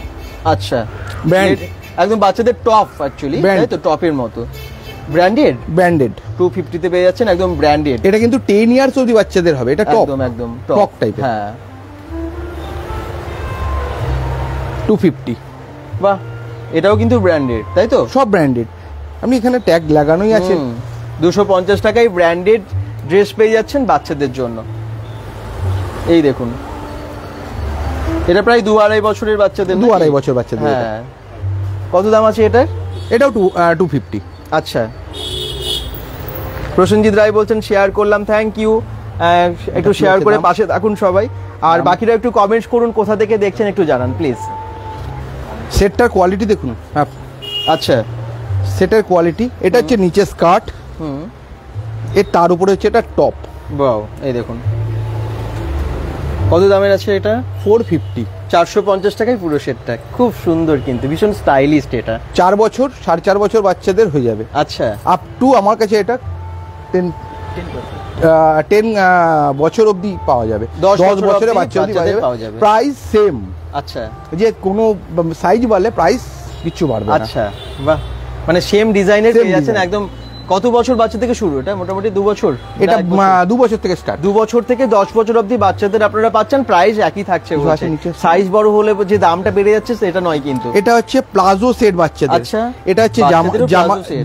আচ্ছা ব্র্যান্ড একদম বাচ্চাদের টপ অ্যাকচুয়ালি, তাই তো টপের মতো ব্র্যান্ডেড 250 তে পেয়ে যাচ্ছেন একদম ব্র্যান্ডেড। এটা কিন্তু 10 ইয়ার্স অবধি বাচ্চাদের হবে, এটা টপ একদম টপ টাইপের। হ্যাঁ 250। বাহ, এটাও কিন্তু ব্র্যান্ডেড, তাই তো? সব ব্র্যান্ডেড, আপনি এখানে ট্যাগ লাগানোই আছে। 250 টাকায় ব্র্যান্ডেড ড্রেস পেয়ে যাচ্ছেন বাচ্চাদের জন্য। এই দেখুন, এটা প্রায় 2-2.5 বছরের বাচ্চাদের, 2-2.5 বছর বাচ্চাদের। হ্যাঁ কত দাম আছে এটার? এটাও 250। আচ্ছা, প্রসেনজিৎ রায় বলছেন শেয়ার করলাম, থ্যাংক ইউ। একটু শেয়ার করে পাশে থাকুন সবাই, আর বাকিরা একটু কমেন্টস করুন কোথা থেকে দেখছেন, একটু জানান প্লিজ। সেটটার কোয়ালিটি দেখুন। আচ্ছা সেটের কোয়ালিটি, এটা হচ্ছে নিচে স্কার্ট, এর তার উপরে হচ্ছে এটা টপ। বাও, এই দেখুন কত দামের আছে এটা? 450। 450 টাকায় পুরো সেটটা, খুব সুন্দর কিন্তু ভীষণ স্টাইলিস্ট। এটা 4 বছর 4.5 বছর বাচ্চাদের হয়ে যাবে। আচ্ছা আপ টু আমার কাছে এটা 10 বছর অবধি পাওয়া যাবে, 10 বছরের বাচ্চা অবধি পাওয়া যাবে। Price same. আচ্ছা, যে কোনো সাইজ বাড়লে প্রাইস কিছু বাড়বে না। আচ্ছা বাহ, মানে সেম ডিজাইনের পেয়ে যাচ্ছেন একদম। কত বছর বাচ্চা থেকে শুরু? এটা মোটামুটি 2 বছর। এটা 2 বছর থেকে স্টার্ট, 2 বছর থেকে 10 বছর অবধি বাচ্চাদের আপনারা পাচ্ছেন। প্রাইস একই থাকছে, সাইজ বড় হলে যে দামটা বেড়ে যাচ্ছে সেটা নয় কিন্তু। এটা হচ্ছে প্লাজো সেট বাচ্চাদের। আচ্ছা, এটা হচ্ছে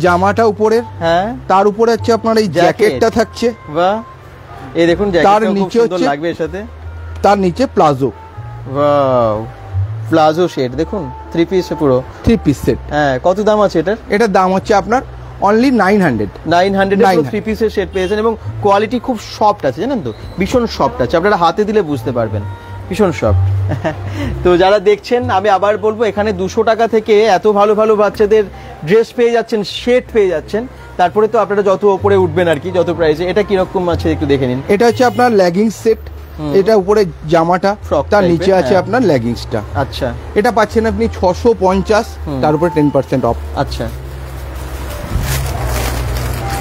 জামাটা উপরের, হ্যাঁ তার উপরে হচ্ছে আপনার এই জ্যাকেটটা থাকছে। বাহ, এই দেখুন জ্যাকেটটা তার নিচে হচ্ছে লাগবে এর সাথে, তার নিচে প্লাজো। ওয়াও, প্লাজো সেট দেখুন, 3 পিস পুরো 3 পিস সেট। হ্যাঁ কত দাম আছে এটার? এটার দাম হচ্ছে আপনার অনলি 900 এর 3 পিসের সেট পেয়েছেন, এবং কোয়ালিটি খুব সফট আছে, জানেন তো, ভীষণ সফট আছে, আপনারা হাতে দিলে বুঝতে পারবেন, ভীষণ সফট। তো যারা দেখছেন, আমি আবার বলবো, এখানে 200 টাকা থেকে এত ভালো ভালো বাচ্চাদের ড্রেস পেয়ে যাচ্ছেন, সেট পেয়ে যাচ্ছেন। তারপরে তো আপনারা যত উপরে উঠবেন আর কি, যত প্রাইসে। এটা কিরকম আছে একটু দেখে নিন। এটা হচ্ছে আপনার লেগিংস সেট, এটা উপরে জামাটা, তার নিচে আছে আপনার লেগিংসটা। আচ্ছা, এটা পাচ্ছেন আপনি 650, তার উপরে 10% অফ। আচ্ছা,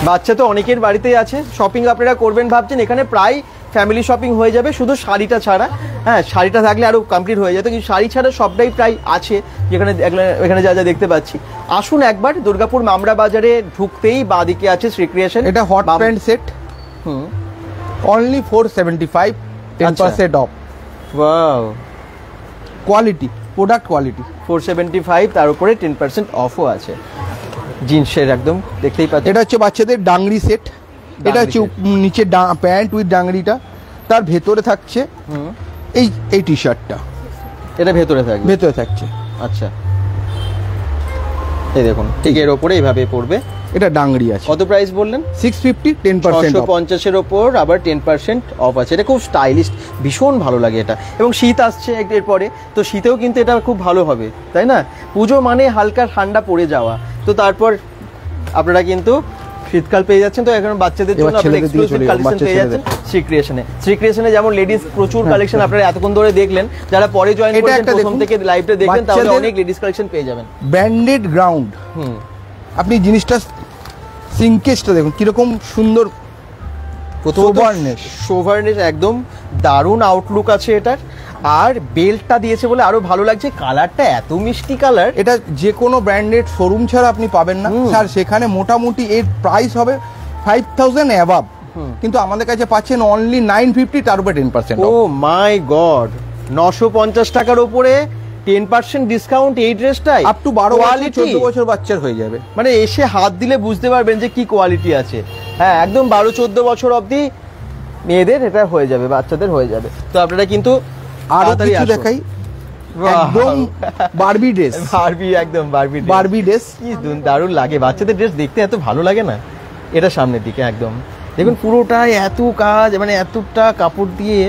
বাচ্চা তো অনেকের বাড়িতেই আছে, শপিং আপনারা করবেন ভাবছেন, এখানে প্রায় ফ্যামিলি শপিং হয়ে যাবে, শুধু শাড়িটা ছাড়া। হ্যাঁ, শাড়িটা থাকলে আরো কমপ্লিট হয়ে যেত, কিন্তু শাড়ি ছাড়া সবটাই প্রায় আছে যেখানে এখানে যা যা দেখতে পাচ্ছি। আসুন একবার, দুর্গাপুর মামরা বাজারে ঢুকতেই বাঁদিকে আছে শ্রী ক্রিয়েশন। এটা hot pant set, only 475, 10% of. Wow, quality, product quality 475, তার উপরে 10% অফও আছে। জিন্সের একদম দেখতেই পাচ্ছেন। এটা হচ্ছে বাচ্চাদের ডাংরি সেট, এটা হচ্ছে নিচে প্যান্ট উইথ ডাংরিটা, তার ভেতরে থাকছে এই টি শার্টটা, এটা ভেতরে থাকছে। আচ্ছা, এই দেখুন, ঠিক এর ওপরে এইভাবে পড়বে, এটা ডাংরি আছে। কত প্রাইস বললেন? 650, 10% অফ। 650 এর ওপর আবার 10% অফ আছে। এটা খুব স্টাইলিশ, ভীষণ ভালো লাগে এটা। এবং শীত আসছে এরপরে, তো শীতেও কিন্তু এটা খুব ভালো হবে, তাই না? পুজো মানে হালকা ঠান্ডা পড়ে যাওয়া, তো তারপর আপনারা কিন্তু শীতকাল পেয়ে যাচ্ছেন। তো এখন বাচ্চাদের জন্য আপনারা এক্সক্লুসিভ কালেকশন পেয়ে যাচ্ছেন শ্রী ক্রিয়েশনে। যেমন লেডিস প্রচুর কালেকশন আপনারা এতক্ষণ ধরে দেখলেন, যারা পরে জয়েন করেছেন, প্রথম থেকে লাইভটা দেখবেন, তাহলে অনেক লেডিস কালেকশন পেয়ে যাবেন। ব্র্যান্ডেড গ্রাউন্ড, আপনি জিনিসটা সিঙ্কেজটা দেখুন কিরকম সুন্দর, সোভারনেস একদম দারুণ আউটলুক আছে এটার। আর বেল্টটা দিয়েছে বলে আরো ভালো লাগছে, কালারটা এত মিষ্টি কালার। এটা যে কোনো ব্র্যান্ডেড শোরুম ছাড়া আপনি পাবেন না স্যার, সেখানে মোটামুটি এর প্রাইস হবে 5000 অ্যাবাভ, কিন্তু আমাদের কাছে পাচ্ছেন অনলি 950, তার উপরে 10%। ও মাই গড, 950 টাকার উপরে 10% ডিসকাউন্ট এই ড্রেসটাই। আপ টু 12-14 বছর বাচ্চার হয়ে যাবে, মানে এসে হাত দিলে বুঝতে পারবেন যে কি কোয়ালিটি আছে। হ্যাঁ, একদম 12-14 বছর অবধি মেয়েদের এটা হয়ে যাবে, বাচ্চাদের হয়ে যাবে। তো আপনারা কিন্তু আরো কিছু দেখাই, একদম বারবি ড্রেস, একদম বারবি ড্রেস, কি দারুণ লাগে। বাচ্চাদের ড্রেস দেখতে এত ভালো লাগে না? এটা সামনের দিকে একদম দেখুন, পুরোটাই এত কাজ, মানে এতটা কাপড় দিয়ে।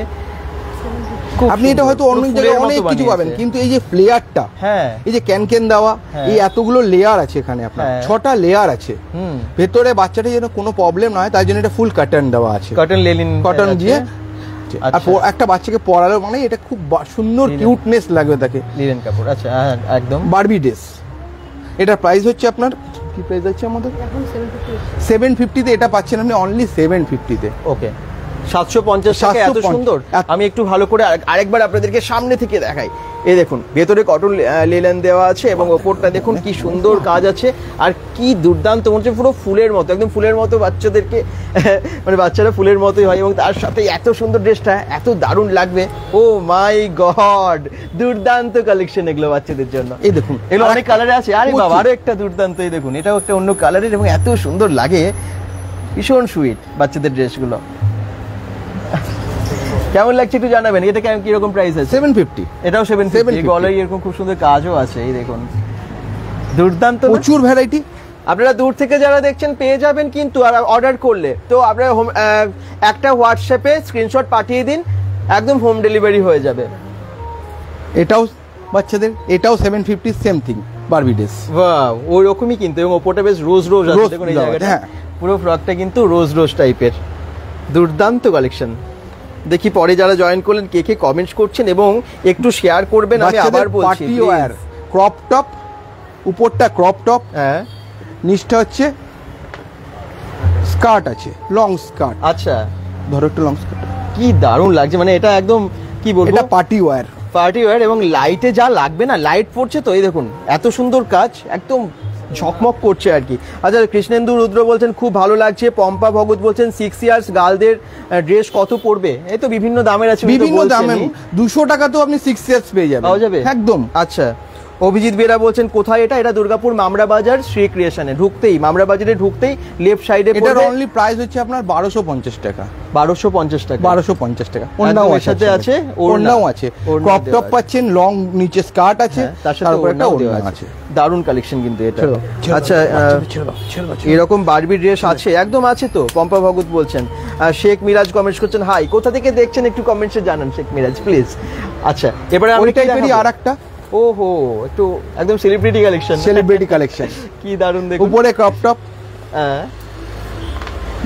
আপনি এটা হয়তো অন্য জায়গায় অনেক কিছু পাবেন, কিন্তু এই যে ফ্লেয়ারটা, হ্যাঁ, এই যে ক্যান দেওয়া, এই এতগুলো লেয়ার আছে এখানে, আপনার 6টা লেয়ার আছে ভেতরে, বাচ্চাটা যেন কোনো প্রবলেম না হয় তার জন্য এটা ফুল কাটন দেওয়া আছে, কটন লেনিন কটন দিয়ে হচ্ছে। আর আচ্ছা। একটা বাচ্চাকে পরালো মানে এটা খুব সুন্দর কিউটনেস লাগবে তাকে। লিনেন কাপড়, আচ্ছা হ্যাঁ একদম। বারবি ড্রেস, এটার প্রাইস হচ্ছে আপনার কি প্রাইস আছে আমাদের 750 তে এটা পাচ্ছেন আপনি অনলি 750 তে। ওকে 750 টাকা, এত 750 সুন্দর। আমি একটু ভালো করে আরেকবার আপনাদেরকে সামনে থেকে দেখাই। এই দেখুন ভেতরে কটন লিনেন দেওয়া আছে এবং ওপরটা দেখুন কি সুন্দর কাজ আছে আর কি দুর্দান্ত মনে হচ্ছে, পুরো ফুলের মতো, একদম ফুলের মতো বাচ্চাদেরকে মানে বাচ্চারা ফুলের মতোই হয় এবং তার সাথে এত সুন্দর ড্রেসটা এত দারুণ লাগবে। ও মাই গড, দুর্দান্ত কালেকশন এগুলো বাচ্চাদের জন্য। এই দেখুন এগুলো অনেক কালারে আছে। আরে বাবা আরো একটা দুর্দান্ত, এই দেখুন এটাও একটা অন্য কালারের এবং এত সুন্দর লাগে, ভীষণ সুইট বাচ্চাদের ড্রেসগুলো। কেমন লাগছে একটু জানাবেন। এটা কেমন কিরকম প্রাইস আছে? 750। এটাও 750। গলায় এরকম খুব সুন্দর কাজও আছে, এই দেখুন দুর্দান্ত না? প্রচুর ভ্যারাইটি। আপনারা দূর থেকে যারা দেখছেন পেয়ে যাবেন, কিন্তু আর অর্ডার করলে তো আপনারা একটা হোয়াটসঅ্যাপে স্ক্রিনশট পাঠিয়ে দিন, একদম হোম ডেলিভারি হয়ে যাবে। এটাও বাচ্চাদের, এটাও 750 same thing Barbie dress. Wow ওই রকমই কিন্তু, এবং ওপরটা বেশ রোজ রোজ আছে, রোজ দেখুন এই দেওয়া, জায়গাটা হ্যাঁ। পুরো ফ্রকটা কিন্তু রোজ রোজ টাইপের, দুর্দান্ত কালেকশন। দেখি পরে যারা জয়েন করলেন কে কে কমেন্টস করছেন এবং একটু শেয়ার করবেন। আমি আবার বলছি পার্টি ওয়্যার ক্রপ টপ, উপরটা ক্রপ টপ, হ্যাঁ নিচটা হচ্ছে স্কার্ট আছে, লং স্কার্ট। আচ্ছা ধরো একটা লং স্কার্ট, কি দারুণ লাগছে, মানে এটা একদম কি বলবো, এটা পার্টি ওয়্যার। পার্টি ওয়্যার এবং লাইটে যা লাগবে না, লাইট পড়ছে তো, এই দেখুন এত সুন্দর কাজ, একদম ঝকমক করছে আর কি। আচ্ছা কৃষ্ণেন্দু রুদ্র বলছেন খুব ভালো লাগছে। পম্পা ভগত বলছেন 6 ইয়ার্স গার্লদের ড্রেস কত পড়বে? এই তো বিভিন্ন দামের আছে, বিভিন্ন দামে 200 টাকা তো আপনি 6 ইয়ার্স পেয়ে যাবেন, পাওয়া যাবে একদম। আচ্ছা অভিজিৎ বেরা বলছেন কোথায় এটা? এটা দুর্গাপুর মামরা বাজার শ্রী ক্রিয়েশনে ঢুকতেই, মামরা বাজারে ঢুকতেই লেফট সাইডে এটার অনলি প্রাইস হচ্ছে আপনার 1250 টাকা। 1250 টাকা, 1250 টাকা। ওড়নাও সাথে আছে, ওড়নাও আছে, ক্রপ টপ পাচ্ছেন, লং নিচে স্কার্ট আছে, তার সাথে তারপর একটা ওড়না ওড়না আছে। দারুণ কালেকশন কিন্তু এটা। আচ্ছা এরকম বারবি ড্রেস আছে, একদম আছে তো। পম্পা ভগত বলছেন। শেখ মিরাজ কমেন্টস করছেন হাই, কোথা থেকে দেখছেন একটু কমেন্টসে জানান শেখ মিরাজ প্লিজ। আচ্ছা এবারে ওই টাইপেরই আরেকটা, ওহো একটু একদম সেলিব্রিটি কালেকশন, সেলিব্রিটি কালেকশন। কি দারুণ দেখুন, উপরে ক্রপ টপ, হ্যাঁ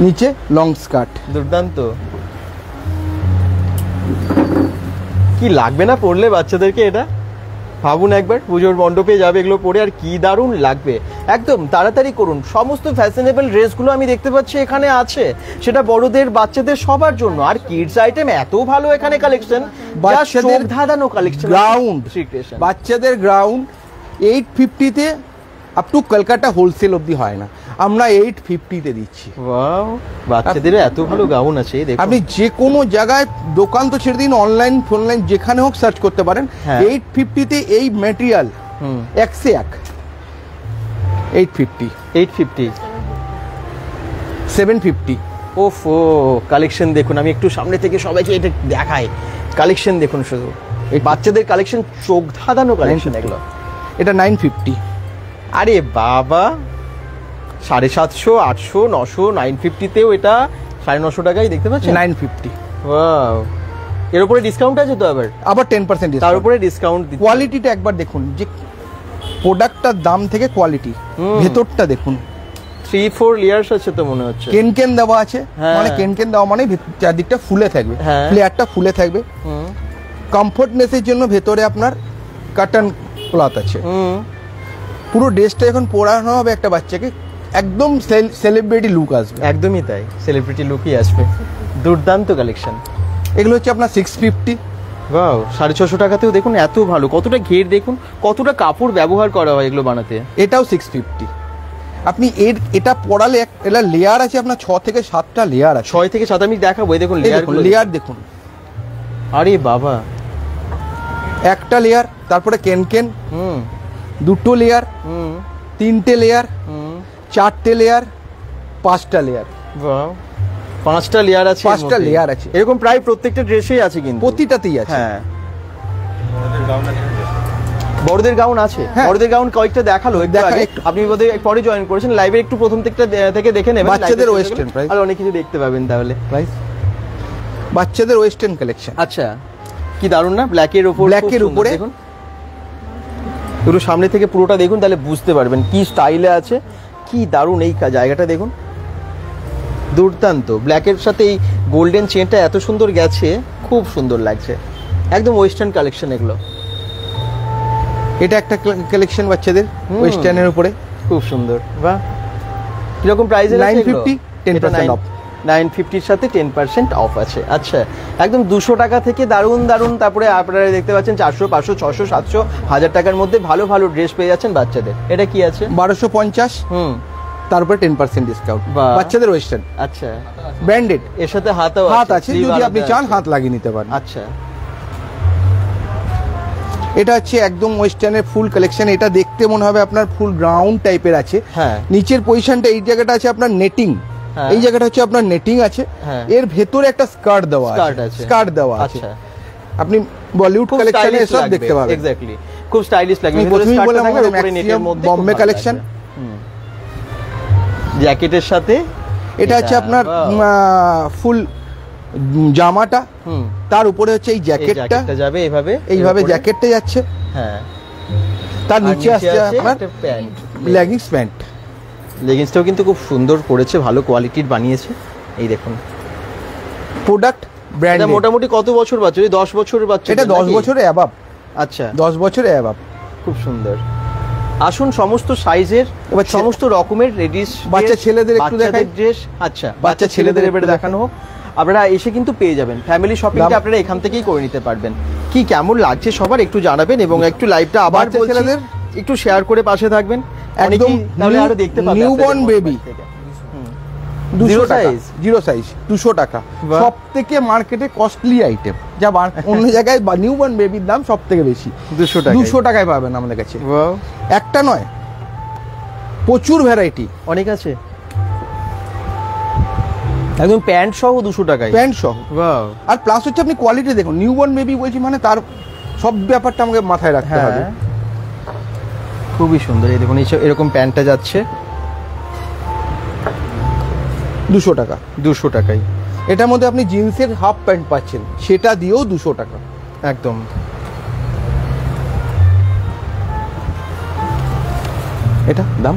নিচে লং স্কার্ট, দুর্দান্ত। কি লাগবে না পড়লে বাচ্চাদেরকে এটা, ভাবুন একবার, পুজোর মণ্ডপে যাবে এগুলো পরে আর কি দারুণ লাগবে। একদম তাড়াতাড়ি করুন, সমস্ত ফ্যাশনেবল ড্রেসগুলো আমি দেখতে পাচ্ছি এখানে আছে, সেটা বড়দের বাচ্চাদের সবার জন্য। আর কিডস আইটেম এত ভালো এখানে কালেকশন, বাচ্চাদের ধাঁধানো কালেকশন। গ্রাউন্ড বাচ্চাদের গ্রাউন্ড 850 তে আপ টু কলকাতা হোলসেল অবধি হয় না, আমরা 850 তে দিচ্ছি। ওয়াও বাচ্চাদের এত ভালো গাউন আছে, দেখুন আপনি যে কোনো জায়গায়, দোকান তো ছেড়ে দিন, অনলাইন ফোনলাইন যেখানে হোক সার্চ করতে পারেন। 850 তে এই ম্যাটেরিয়াল এক সে এক। 850 750। ওফো কালেকশন দেখুন, আমি একটু সামনে থেকে সবাইকে এটা দেখাই, কালেকশন দেখুন শুধু, এই বাচ্চাদের কালেকশন চোখ ধাঁধানো কালেকশন এগুলো। এটা 950। আরে বাবা 750, 800, 900, 950 তেও এটা 950 টাকায় দেখতে পাচ্ছেন। 950। ওয়াও এর উপরে ডিসকাউন্ট আছে তো? আবার 10% তার উপরে ডিসকাউন্ট। কোয়ালিটিটা একবার দেখুন, যে প্রোডাক্টটার দাম থেকে কোয়ালিটি, ভেতরটা দেখুন 3-4 লেয়ার্স আছে তো মনে হচ্ছে। কেন দেওয়া আছে, মানে কেন দেওয়া মানে চারদিকটা ফুলে থাকবে, ফ্লেয়ারটা ফুলে থাকবে। কমফোর্টনেসের জন্য ভেতরে আপনার কাটন ক্লথ আছে। পুরো ড্রেসটা যখন পরানো হবে একটা বাচ্চাকে, একদম সেলিব্রিটি লুক আসবে। একদমই তাই, সেলিব্রিটি লুকই আসবে। দুর্দান্ত কালেকশন। এগুলো হচ্ছে আপনার 650। ওয়াও 650 টাকাতেও দেখুন এত ভালো, কতটা ঘের দেখুন, কতটা কাপড় ব্যবহার করা হয় এগুলো বানাতে। এটাও 650। আপনি এটা পরালে এটা লেয়ার আছে আপনার 6 থেকে 7টা লেয়ার আছে। 6 থেকে 7 আমি দেখাবো, এই দেখুন লেয়ার দেখুন। আরে বাবা একটা লেয়ার, তারপরে কেন, দুটো লেয়ার, তিনটে লেয়ার, চারটে লেয়ার, 5টা লেয়ার। ওয়াও 5টা লেয়ার আছে, 5টা লেয়ার আছে। এরকম প্রায় প্রত্যেকটা ড্রেসেই আছে, কিন্তু প্রতিটাতেই আছে। হ্যাঁ বড়দের গাউন আছে, বড়দের গাউন কয়েকটা দেখালো একটু আগে। আপনি বোধহয় পরে জয়েন করেছেন লাইভে, একটু প্রথম থেকে দেখে নেবেন। বাচ্চাদের ওয়েস্টার্ন প্রাইস আর অনেক কিছু দেখতে পাবেন তাহলে। প্রাইস বাচ্চাদের ওয়েস্টার্ন কালেকশন। আচ্ছা কি দারুণ না, ব্ল্যাকের উপরে দেখুন, পুরো সামনে থেকে পুরোটা দেখুন, তাহলে বুঝতে পারবেন কি স্টাইলে আছে, কি দারুণ এই জায়গাটা দেখুন, দুর্দান্ত। ব্ল্যাকের সাথে এই গোল্ডেন চেনটা এত সুন্দর গেছে, খুব সুন্দর লাগছে, একদম ওয়েস্টার্ন কালেকশন এগুলো। এটা একটা কালেকশন বাচ্চাদের ওয়েস্টার্নের উপরে, খুব সুন্দর। বাহ, কিরকম প্রাইসের? 950, 10% অফ। 950 এর সাথে 10% অফ আছে। আচ্ছা, একদম 200 টাকা থেকে দারুণ দারুণ, তারপরে আপনারা দেখতে পাচ্ছেন 400, 500, 600, 700, 1000 টাকার মধ্যে ভালো ভালো ড্রেস পেয়ে যাচ্ছেন বাচ্চাদের। এটা কি আছে? 1250, তারপরে 10% ডিসকাউন্ট। বাহ। বাচ্চাদের ওয়েস্টার্ন, আচ্ছা, ব্র্যান্ডেড, এর সাথে হাত আছে, যদি আপনি চান হাত লাগিয়ে নিতে পারেন। আচ্ছা, এটা হচ্ছে একদম ওয়েস্টার্নের ফুল কালেকশন। এটা দেখতে মনে হবে আপনার ফুল গ্রাউন্ড টাইপের আছে। হ্যাঁ। নিচের পজিশনটা এই জায়গাটা আছে আপনার নেটিং, হ্যাঁ। এই জায়গাটা হচ্ছে আপনার নেটিং আছে। হ্যাঁ। এর ভেতরে একটা স্কার্ট দেওয়া স্কার্ট আছে, আছে। স্কার্ট দেওয়া আছে। আচ্ছা, আপনি বলিউড খুব কালেকশনে stylish সব লাগবে। দেখতে পাবেন। এক্স্যাক্টলি, খুব স্টাইলিশ লাগবে। আমি ভেতরে প্রথমেই স্কার্টটা বললাম থাকবে, আমাদের উপরে নেটের maximum মধ্যে বোম্বে খুব ভালো কালেকশন। লাগবে। জ্যাকেটের সাথে এটা হচ্ছে আপনার ফুল জামাটা, তার উপরে হচ্ছে এই জ্যাকেটটা যাবে এইভাবে, এইভাবে জ্যাকেটটা যাচ্ছে। হ্যাঁ, তার নিচে আসছে আপনার প্যান্ট, লেগিংস প্যান্ট। লেগিংসটাও কিন্তু খুব সুন্দর করেছে, ভালো কোয়ালিটির বানিয়েছে। এই দেখুন প্রোডাক্ট ব্র্যান্ড। এটা মোটামুটি কত বছর বাচ্চা? 10 বছরের বাচ্চা? এটা 10 বছরে অ্যাবাভ। আচ্ছা, 10 বছরে অ্যাবাভ। খুব সুন্দর। আসুন, সমস্ত সাইজের, এবার সমস্ত রকমের লেডিস, বাচ্চা ছেলেদের একটু দেখাই ড্রেস। আচ্ছা, বাচ্চা ছেলেদের এবারে একটু দেখানো হোক। আপনারা এসে কিন্তু পেয়ে যাবেন, ফ্যামিলি শপিংটা আপনারা এখান থেকেই করে নিতে পারবেন। কি কেমন লাগছে সবার একটু জানাবেন, এবং একটু লাইভটা আবার বাচ্চা বলছি, ছেলেদের একটু শেয়ার করে পাশে থাকবেন। একদম তাহলে আরো দেখতে পাবেন। নিউবর্ন বেবি 200 টাকা, জিরো সাইজ 200 টাকা। বাহ। সব থেকে মার্কেটে কস্টলি আইটেম, যা অন্য জায়গায় নিউবর্ন বেবির দাম সব থেকে বেশি। 200 টাকা, 200 টাকায় পাবেন আমাদের কাছে। ওয়াও, একটা নয়, প্রচুর ভ্যারাইটি, অনেক আছে। একদম প্যান্ট সহ 200 টাকায়, প্যান্ট সহ। ওয়াও। আর প্লাস হচ্ছে আপনি কোয়ালিটি দেখুন, নিউবর্ন বেবি বলছি মানে তার সব ব্যাপারটা আমাকে মাথায় রাখতে হবে। হ্যাঁ, খুবই সুন্দর। এই দেখুন এরকম প্যান্টটা যাচ্ছে 200 টাকা। 200 টাকায়। এটার মধ্যে আপনি জিন্সের হাফ প্যান্ট পাচ্ছেন, সেটা দিয়েও 200 টাকা। একদম। এটা দাম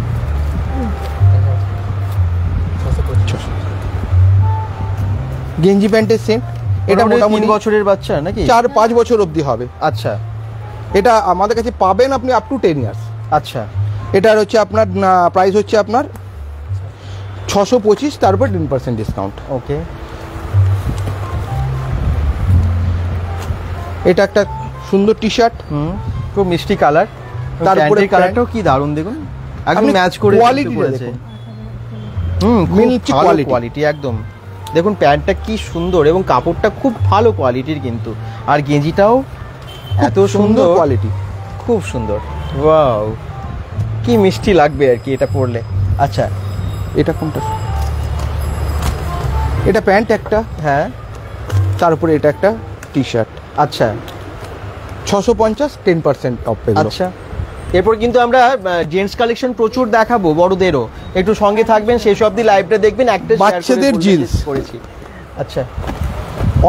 গেঞ্জি প্যান্টের সেম। এটা মোটামুটি 3 বছরের বাচ্চা নাকি? 4-5 বছর অবধি হবে। আচ্ছা, এটা আমাদের কাছে পাবেন আপনি আপ টু 10 ইয়ার্স। আচ্ছা, এটার হচ্ছে আপনার প্রাইস হচ্ছে আপনার 625, তার উপর 10% ডিসকাউন্ট। ওকে। এটা একটা সুন্দর টি শার্ট, খুব মিষ্টি কালার, তার উপরে কালারটাও কি দারুণ দেখুন, একদম আপনি ম্যাচ করে কোয়ালিটি করেছে। দেখুন। মিলছে quality। কোয়ালিটি একদম। দেখুন প্যান্টটা কি সুন্দর, এবং কাপড়টা খুব ভালো কোয়ালিটির কিন্তু, আর গেঞ্জিটাও এত সুন্দর কোয়ালিটি, খুব সুন্দর। ওয়াও, কি মিষ্টি লাগবে আর কি এটা পরলে। আচ্ছা, এটা কোনটা? এটা প্যান্ট একটা, হ্যাঁ, তার উপরে এটা একটা টি শার্ট। আচ্ছা, 650, 10% অফ পেয়ে গেল। আচ্ছা। এরপর কিন্তু আমরা জেন্টস কালেকশন প্রচুর দেখাবো, বড়দেরও। একটু সঙ্গে থাকবেন, শেষ অবধি লাইভটা দেখবেন। একটা বাচ্চাদের জিন্স করেছি। আচ্ছা,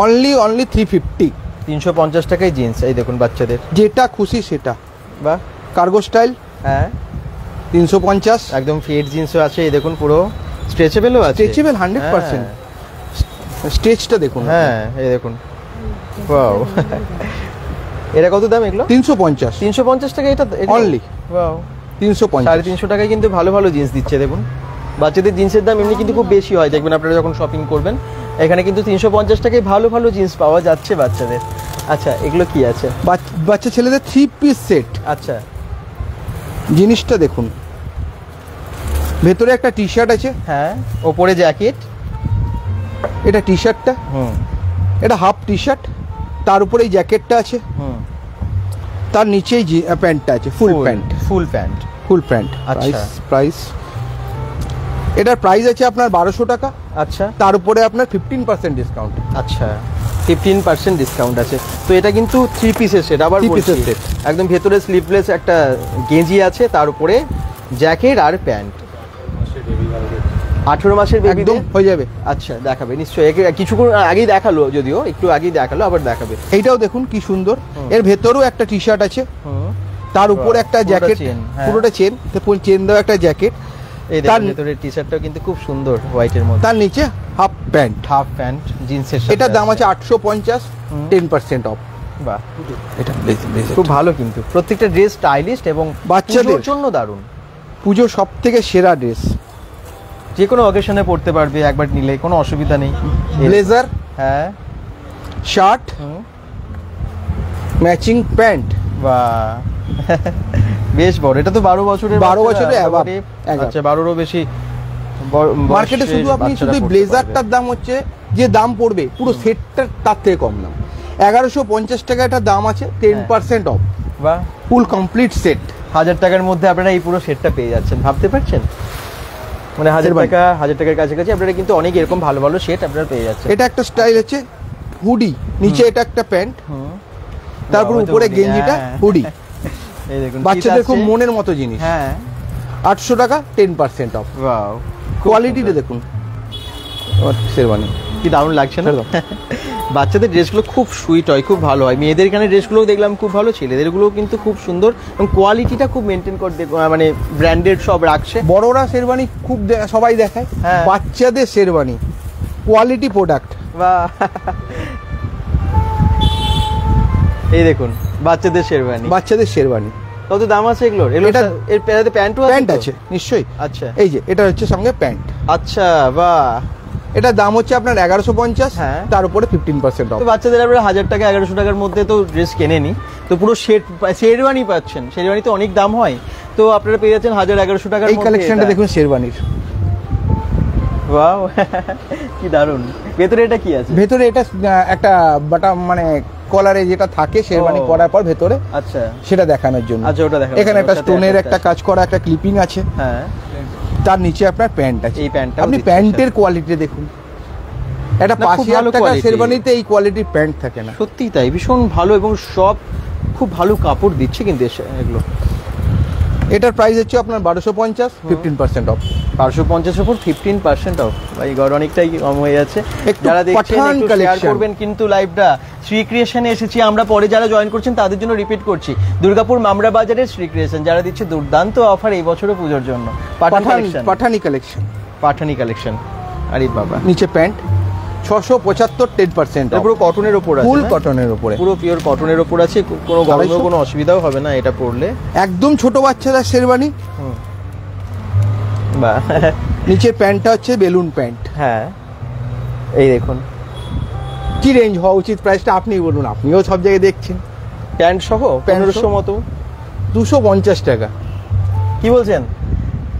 অনলি 350, 350 টাকায় জিন্স। এই দেখুন বাচ্চাদের, যেটা খুশি সেটা। বাহ, কার্গো স্টাইল হ্যাঁ, 350, একদম ফিট জিন্সও আছে। এই দেখুন পুরো স্ট্রেচেবলও আছে। স্ট্রেচেবল 100%। স্ট্রেচটা দেখুন। হ্যাঁ, এই দেখুন, ওয়াও। এটা কত দাম এগুলো? 350, 350 টাকা এটা অনলি। ওয়াও, 350, 350 টাকায় কিন্তু ভালো ভালো জিন্স দিচ্ছে। দেখুন বাচ্চাদের জিন্সের দাম এমনি কিন্তু খুব বেশি হয়, দেখবেন আপনারা যখন শপিং করবেন। এখানে কিন্তু 350 টাকায় ভালো ভালো জিন্স পাওয়া যাচ্ছে বাচ্চাদের। আচ্ছা, এগুলো কি আছে? বাচ্চা ছেলেদের 3 পিস সেট। আচ্ছা, জিনিসটা দেখুন, ভেতরে একটা টি শার্ট আছে, হ্যাঁ, ওপরে জ্যাকেট। এটা টি শার্টটা, এটা হাফ টি শার্ট, তার উপরে এই জ্যাকেটটা আছে, তার নিচেই প্যান্টটা আছে, full pant. Full pant, full pant. আচ্ছা। প্রাইস এটার প্রাইস আছে আপনার 1200 টাকা। আচ্ছা, তার উপরে আপনার 15% ডিসকাউন্ট। আচ্ছা, 15% ডিসকাউন্ট আছে। তো এটা কিন্তু 3 পিসের সেট, আবার 3 বলছি, পিসের সেট। একদম ভেতরে স্লিভলেস একটা গেঞ্জি আছে, তার উপরে জ্যাকেট আর প্যান্ট। 18 মাসের বেবি একদম হয়ে যাবে। আচ্ছা, দেখাবে নিশ্চয়ই। কিছুক্ষণ আগেই দেখালো, যদিও একটু আগেই দেখালো, আবার দেখাবে। এইটাও দেখুন কি সুন্দর। এর ভেতরেও একটা টি শার্ট আছে, তার উপরে একটা জ্যাকেট, পুরোটা চেন, চেন দেওয়া একটা জ্যাকেট। এই দেখুন ভেতরের টি শার্টটাও কিন্তু খুব সুন্দর, হোয়াইটের মধ্যে। তার নিচে হাফ প্যান্ট, হাফ প্যান্ট জিন্সের সাথে। এটার দাম আছে 850, 10% অফ। বাহ, এটা খুব ভালো কিন্তু প্রত্যেকটা ড্রেস স্টাইলিশ এবং বাচ্চাদের পুজোর জন্য দারুণ। পুজো সব থেকে সেরা ড্রেস, যে কোনো অকেশনে পড়তে পারবে, একবার নিলে কোনো অসুবিধা নেই। ব্লেজার, হ্যাঁ, শার্ট, ম্যাচিং প্যান্ট। বাহ বেশ বড়, এটা তো 12 বছরের 12 বছরের above, আচ্ছা 12রও বেশি। মার্কেটে শুধু আপনি শুধু ব্লেজারটার দাম হচ্ছে, যে দাম পড়বে পুরো সেটটার তার থেকে কম দাম, 1150 টাকা এটার দাম আছে, 10% অফ। বাহ, ফুল কমপ্লিট সেট 1000 টাকার মধ্যে আপনারা এই পুরো সেটটা পেয়ে যাচ্ছেন, ভাবতে পারছেন? মানে 1000 টাকার কাছাকাছি আপনারা কিন্তু অনেক এরকম ভালো ভালো সেট আপনারা পেয়ে যাচ্ছেন। এটা একটা স্টাইল হচ্ছে হুডি, নিচে এটা একটা প্যান্ট, তারপর উপরে গেঞ্জিটা হুডি। এই দেখুন বাচ্চাদের খুব মনের মতো জিনিস। হ্যাঁ, 800 টাকা, 10% অফ। ওয়াও, কোয়ালিটিটা দেখুন, শেরওয়ানি কি দারুণ লাগছে না? বাচ্চাদের ড্রেসগুলো খুব সুইট হয়, খুব ভালো হয়। মেয়েদের এখানে ড্রেসগুলোও দেখলাম খুব ভালো, ছেলেদেরগুলোও কিন্তু খুব সুন্দর এবং কোয়ালিটিটা খুব মেনটেন করে, মানে ব্র্যান্ডেড সব রাখছে। বড়রা শেরওয়ানি খুব সবাই দেখায়, হ্যাঁ। বাচ্চাদের শেরওয়ানি কোয়ালিটি প্রোডাক্ট। বাহ, এই দেখুন বাচ্চাদের শেরওয়ানি, বাচ্চাদের শেরওয়ানি কত দাম আছে এগুলোর? এটা এর পেছনে প্যান্টও আছে? প্যান্ট আছে নিশ্চয়ই। আচ্ছা, এই যে এটা হচ্ছে সঙ্গে প্যান্ট। আচ্ছা, বাহ। এটার দাম হচ্ছে আপনার 1150, হ্যাঁ। তার উপরে 15% অফ। তো বাচ্চাদের আপনারা 1000 টাকা 1100 টাকার মধ্যে তো ড্রেস কেনেনি, তো পুরো শেরওয়ানি পাচ্ছেন। শেরওয়ানি তো অনেক দাম হয়, তো আপনারা পেয়ে যাচ্ছেন 1000-1100 টাকার এই মধ্যে। কালেকশনটা দেখুন শেরওয়ানির, ওয়াও কি দারুন। ভেতরে এটা কি আছে? ভেতরে এটা একটা বাটা, মানে কলারে যেটা থাকে শেরওয়ানি ও। পরার পর ভেতরে, আচ্ছা সেটা দেখানোর জন্য। আচ্ছা, ওটা দেখানোর এখানে জন্য, একটা ওর সাথে স্টোনের attached একটা কাজ করা একটা ক্লিপিং আছে, হ্যাঁ, তার নিচে আপনার প্যান্ট আছে। এই প্যান্টটাও আপনি দিচ্ছে প্যান্টের কোয়ালিটি দেখুন, একটা না, খুব 5000 ভালো টাকার quality। শেরওয়ানিতে এই কোয়ালিটির প্যান্ট থাকে না। সত্যিই তাই, ভীষণ ভালো এবং সব খুব ভালো কাপড় দিচ্ছে কিন্তু এগুলো। এটার প্রাইস হচ্ছে আপনার 1250, 15% অফ। 550 উপর 15% অফ। ভাই গড় অনেকটাই কম হয়ে যাচ্ছে। একটু যারা দেখছেন পাঠান একটু শেয়ার collection। করবেন কিন্তু লাইভটা। শ্রী ক্রিয়েশনে এসেছি আমরা, পরে যারা জয়েন করছেন তাদের জন্য রিপিট করছি, দুর্গাপুর মামরা বাজারের শ্রী ক্রিয়েশন, যারা দিচ্ছে দুর্দান্ত অফার এই বছরও পুজোর জন্য। পাঠানি কালেকশন, পাঠানি কালেকশন, আরে বাবা। নিচে প্যান্ট 675, 10% এটা পুরো কটনের উপর আছে, ফুল না? কটনের উপরে, পুরো পিওর কটনের উপর আছে, কোনো গরমেও কোনো অসুবিধাও হবে না এটা পরলে। একদম ছোট বাচ্চাদের শেরওয়ানি। বাহ, নিচের প্যান্টটা হচ্ছে বেলুন প্যান্ট। হ্যাঁ, এই দেখুন কি রেঞ্জ হওয়া উচিত প্রাইসটা আপনি বলুন, আপনিও সব জায়গায় দেখছেন। প্যান্ট সহ 1500 মতো। 250 টাকা। কি বলছেন?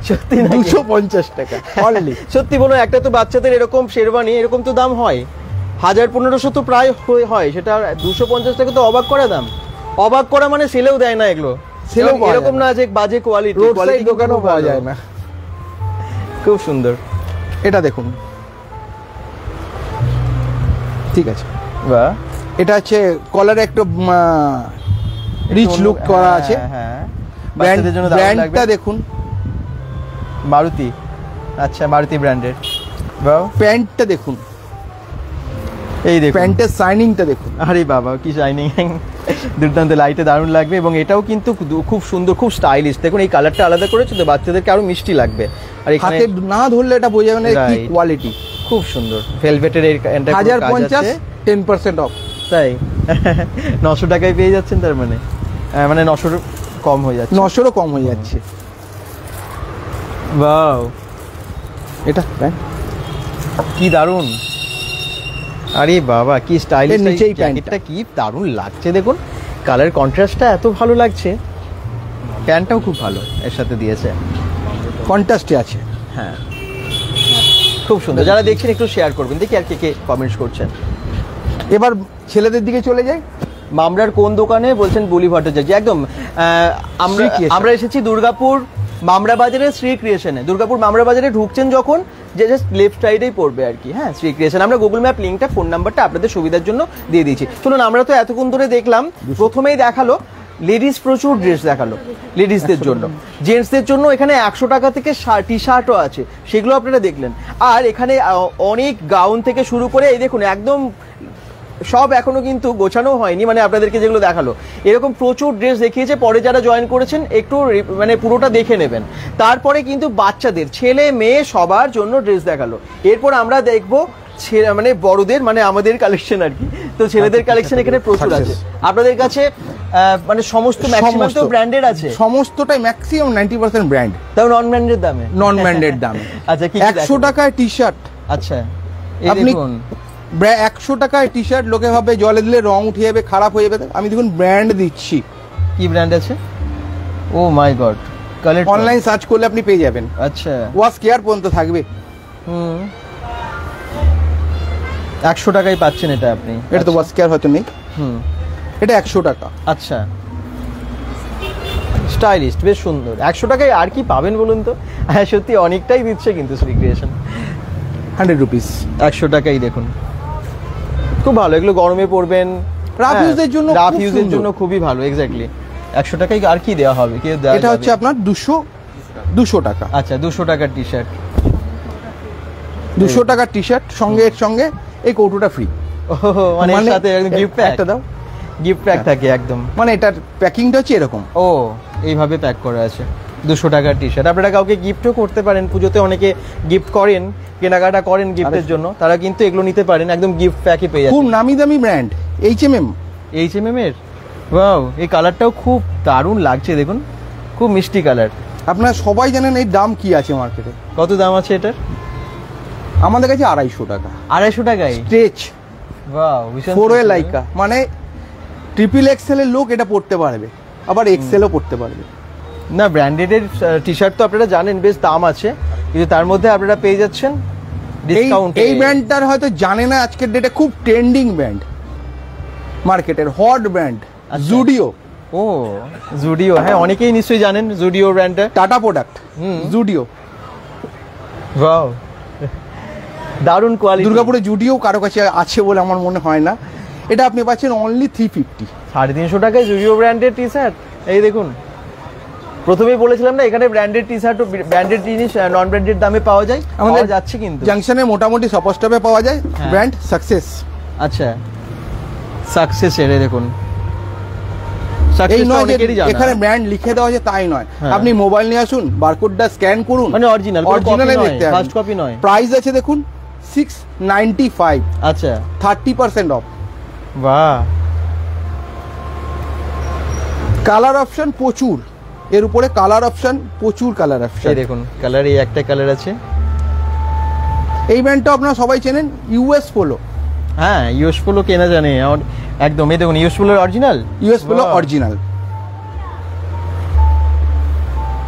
সত্যি নাকি? 250 টাকা অনলি। সত্যি বলো, একটা তো বাচ্চাদের এরকম শেরওয়ানি এরকম তো দাম হয়, 1000-1500 তো প্রায় হয়, সেটা 250 টাকা তো অবাক করা দাম। অবাক করা মানে সেলেও দেয় না এগুলো, সেলেও পাওয়া এরকম যায় না যে বাজে কোয়ালিটি, রোড সাইড দোকানেও পাওয়া যায় না। খুব সুন্দর। এটা দেখুন, ঠিক আছে, বাহ, এটা হচ্ছে কলারে একটু রিচ লুক করা আছে। হ্যাঁ, বাচ্চাদের জন্য দারুণ লাগবে। ব্র্যান্ডটা দেখুন, মারুতি। আচ্ছা, মারুতি ব্র্যান্ডের। বাহ, প্যান্টটা দেখুন, এই দেখুন প্যান্টের শাইনিংটা দেখুন। আরে বাবা কি শাইনিং, দুর্দান্ত, লাইটে দারুণ লাগবে এবং এটাও কিন্তু খুব সুন্দর, খুব স্টাইলিশ। দেখুন এই কালারটা আলাদা করেছে তো বাচ্চাদেরকে আরো মিষ্টি লাগবে। আর এখানে হাতে না ধরলে এটা বোঝা যাবে না কি Right. কোয়ালিটি। খুব সুন্দর ভেলভেটের এই 1050, 10% অফ। তাই 900 টাকায় পেয়ে যাচ্ছেন, তার মানে মানে 900 কম হয়ে যাচ্ছে। 900-ও কম হয়ে যাচ্ছে। ওয়াও, এটা প্যান্ট কি দারুণ। আরে বাবা কি স্টাইলিশ, এর নিচেই প্যান্টটা কি দারুণ লাগছে। দেখুন কালার কন্ট্রাস্টটা এত ভালো লাগছে, প্যান্টটাও খুব ভালো এর সাথে দিয়েছে, কন্ট্রাস্টে আছে। হ্যাঁ খুব সুন্দর। যারা দেখছেন একটু শেয়ার করবেন, দেখি আর কে কে কমেন্টস করছেন। এবার ছেলেদের দিকে চলে যাই। মামরার কোন দোকানে বলছেন? বুলি ভট্টাচার্য, একদম। আমরা শ্রী ক্রিয়েশন। আমরা এসেছি দুর্গাপুর মামরা বাজারে শ্রী ক্রিয়েশনে। দুর্গাপুর মামরা বাজারে ঢুকছেন যখন, যে জাস্ট লেফট সাইডেই পড়বে আর কি, হ্যাঁ, শ্রী ক্রিয়েশন। আমরা গুগল ম্যাপ লিঙ্কটা, ফোন নাম্বারটা আপনাদের সুবিধার জন্য দিয়ে দিয়েছি। শুনুন, আমরা তো এতক্ষণ ধরে দেখলাম, প্রথমেই দেখালো লেডিস, প্রচুর ড্রেস দেখালো লেডিসদের জন্য। জেন্টসদের জন্য এখানে 100 টাকা থেকে টি শার্টও আছে, সেগুলো আপনারা দেখলেন। আর এখানে অনেক গাউন থেকে শুরু করে এই দেখুন একদম সব এখনো কিন্তু গোছানো হয়নি, মানে আপনাদেরকে যেগুলো দেখালো এরকম প্রচুর ড্রেস দেখিয়েছে। পরে যারা জয়েন করেছেন একটু মানে পুরোটা দেখে নেবেন। তারপরে কিন্তু বাচ্চাদের, ছেলে মেয়ে সবার জন্য ড্রেস দেখালো। এরপর আমরা দেখবো মানে বড়দের, মানে আমাদের কালেকশন আর কি। তো ছেলেদের কালেকশন এখানে প্রচুর আছে আপনাদের কাছে। মানে সমস্ত ম্যাক্সিমাম তো ব্র্যান্ডেড আছে, সমস্তটাই ম্যাক্সিমাম 90% ব্র্যান্ড, তাও নন ব্র্যান্ডেড দামে। নন ব্র্যান্ডেড দামে। আচ্ছা, কি 100 টাকায় টি শার্ট। আচ্ছা, আপনি 100 টাকায় টি শার্ট লোকে ভাবে জলে দিলে রং উঠে যাবে, খারাপ হয়ে যাবে। আমি দেখুন ব্র্যান্ড দিচ্ছি। কি ব্র্যান্ড আছে? ও মাই গড, কালেক্ট অনলাইন সার্চ করলে আপনি পেয়ে যাবেন। আচ্ছা, ওয়াশ কেয়ার পর্যন্ত থাকবে। 100 টাকায় পাচ্ছেন এটা আপনি। এটা তো ওয়াশ কেয়ার হয়তো নেই। এটা 100 টাকা। আচ্ছা, স্টাইলিশ, বেশ সুন্দর। 100 টাকায় আর কি পাবেন বলুন তো? হ্যাঁ, সত্যি অনেকটাই দিচ্ছে কিন্তু শ্রী ক্রিয়েশন। 100 রুপিস 100 টাকাই দেখুন, খুব ভালো। এগুলো গরমে পরবেন, রাফ ইউজের জন্য, রাফ ইউজের জন্য খুবই ভালো। এক্স্যাক্টলি 100 টাকায় আর কি দেওয়া হবে? এটা হচ্ছে আপনার 200 টাকা। আচ্ছা, 200 টাকার টি শার্ট, 200 টাকার টি শার্ট সঙ্গে এর সঙ্গে এই কৌটোটা ফ্রি। মানে এর সাথে একদম গিফট প্যাক। একটা দাও, গিফট প্যাক থাকে একদম। মানে এটার প্যাকিংটা হচ্ছে এরকম। ও, এইভাবে প্যাক করা আছে। 200 টাকার টি শার্ট আপনারা কাউকে গিফটও করতে পারেন। পুজোতে অনেকে গিফট করেন, কেনাকাটা করেন গিফটের জন্য, তারা কিন্তু এগুলো নিতে পারেন, একদম গিফট প্যাকে পেয়ে যাবেন। খুব নামি দামি ব্র্যান্ড H&M। H&M এর ওয়াও, এই কালারটাও খুব দারুণ লাগছে, দেখুন খুব মিষ্টি কালার। আপনারা সবাই জানেন এই দাম কি আছে মার্কেটে। কত দাম আছে এটার? আমাদের কাছে 250 টাকা। 250 টাকায় স্ট্রেচ, ওয়াও, ভীষণ 4A লাইকা, মানে ট্রিপল এক্সেল এর লোক এটা পড়তে পারবে, আবার এক্সেলও পড়তে পারবে। না, ব্র্যান্ডেডের টি শার্ট তো আপনারা জানেন বেশ দাম আছে, কিন্তু তার মধ্যে আপনারা পেয়ে যাচ্ছেন ডিসকাউন্ট। এই ব্র্যান্ডটার হয়তো জানে না, আজকের ডেটে খুব ট্রেন্ডিং ব্র্যান্ড, মার্কেটের হট ব্র্যান্ড জুডিও। ও, জুডিও, হ্যাঁ অনেকেই নিশ্চয়ই জানেন জুডিও ব্র্যান্ডটা। টাটা প্রোডাক্ট জুডিও। ওয়াও, দারুণ কোয়ালিটি। দুর্গাপুরে জুডিও কারো কাছে আছে বলে আমার মনে হয় না। এটা আপনি পাচ্ছেন অনলি 350। 350 টাকায় জুডিও ব্র্যান্ডের টি শার্ট। এই দেখুন, প্রথমেই বলেছিলাম না এখানে ব্র্যান্ডেড টি শার্ট ও ব্র্যান্ডেড জিনিস নন ব্র্যান্ডেড দামে পাওয়া যায়, আমাদের যাচ্ছে কিন্তু জাংশনে মোটামুটি সব স্টপে পাওয়া যায়। Brand success. আচ্ছা, সাকসেস এর দেখুন, এই নয় যে এখানে ব্র্যান্ড লিখে দেওয়া আছে তাই নয়, আপনি মোবাইল নিয়ে আসুন, বারকোডটা স্ক্যান করুন, মানে অরিজিনাল, অরিজিনালে দেখতে হবে, ফার্স্ট কপি নয়। প্রাইস আছে দেখুন 695। আচ্ছা, 30% অফ। বাহ, কালার অপশন প্রচুর, এর উপরে কালার অপশন প্রচুর, কালার অপশন। এই দেখুন কালার, এই একটা কালার আছে। এই ব্র্যান্ডটা আপনারা সবাই চেনেন, ইউএস পোলো। হ্যাঁ, ইউএস পোলো কেনা জানে একদম। এই দেখুন ইউএস পোলোর অরিজিনাল, ইউএস পোলো অরিজিনাল।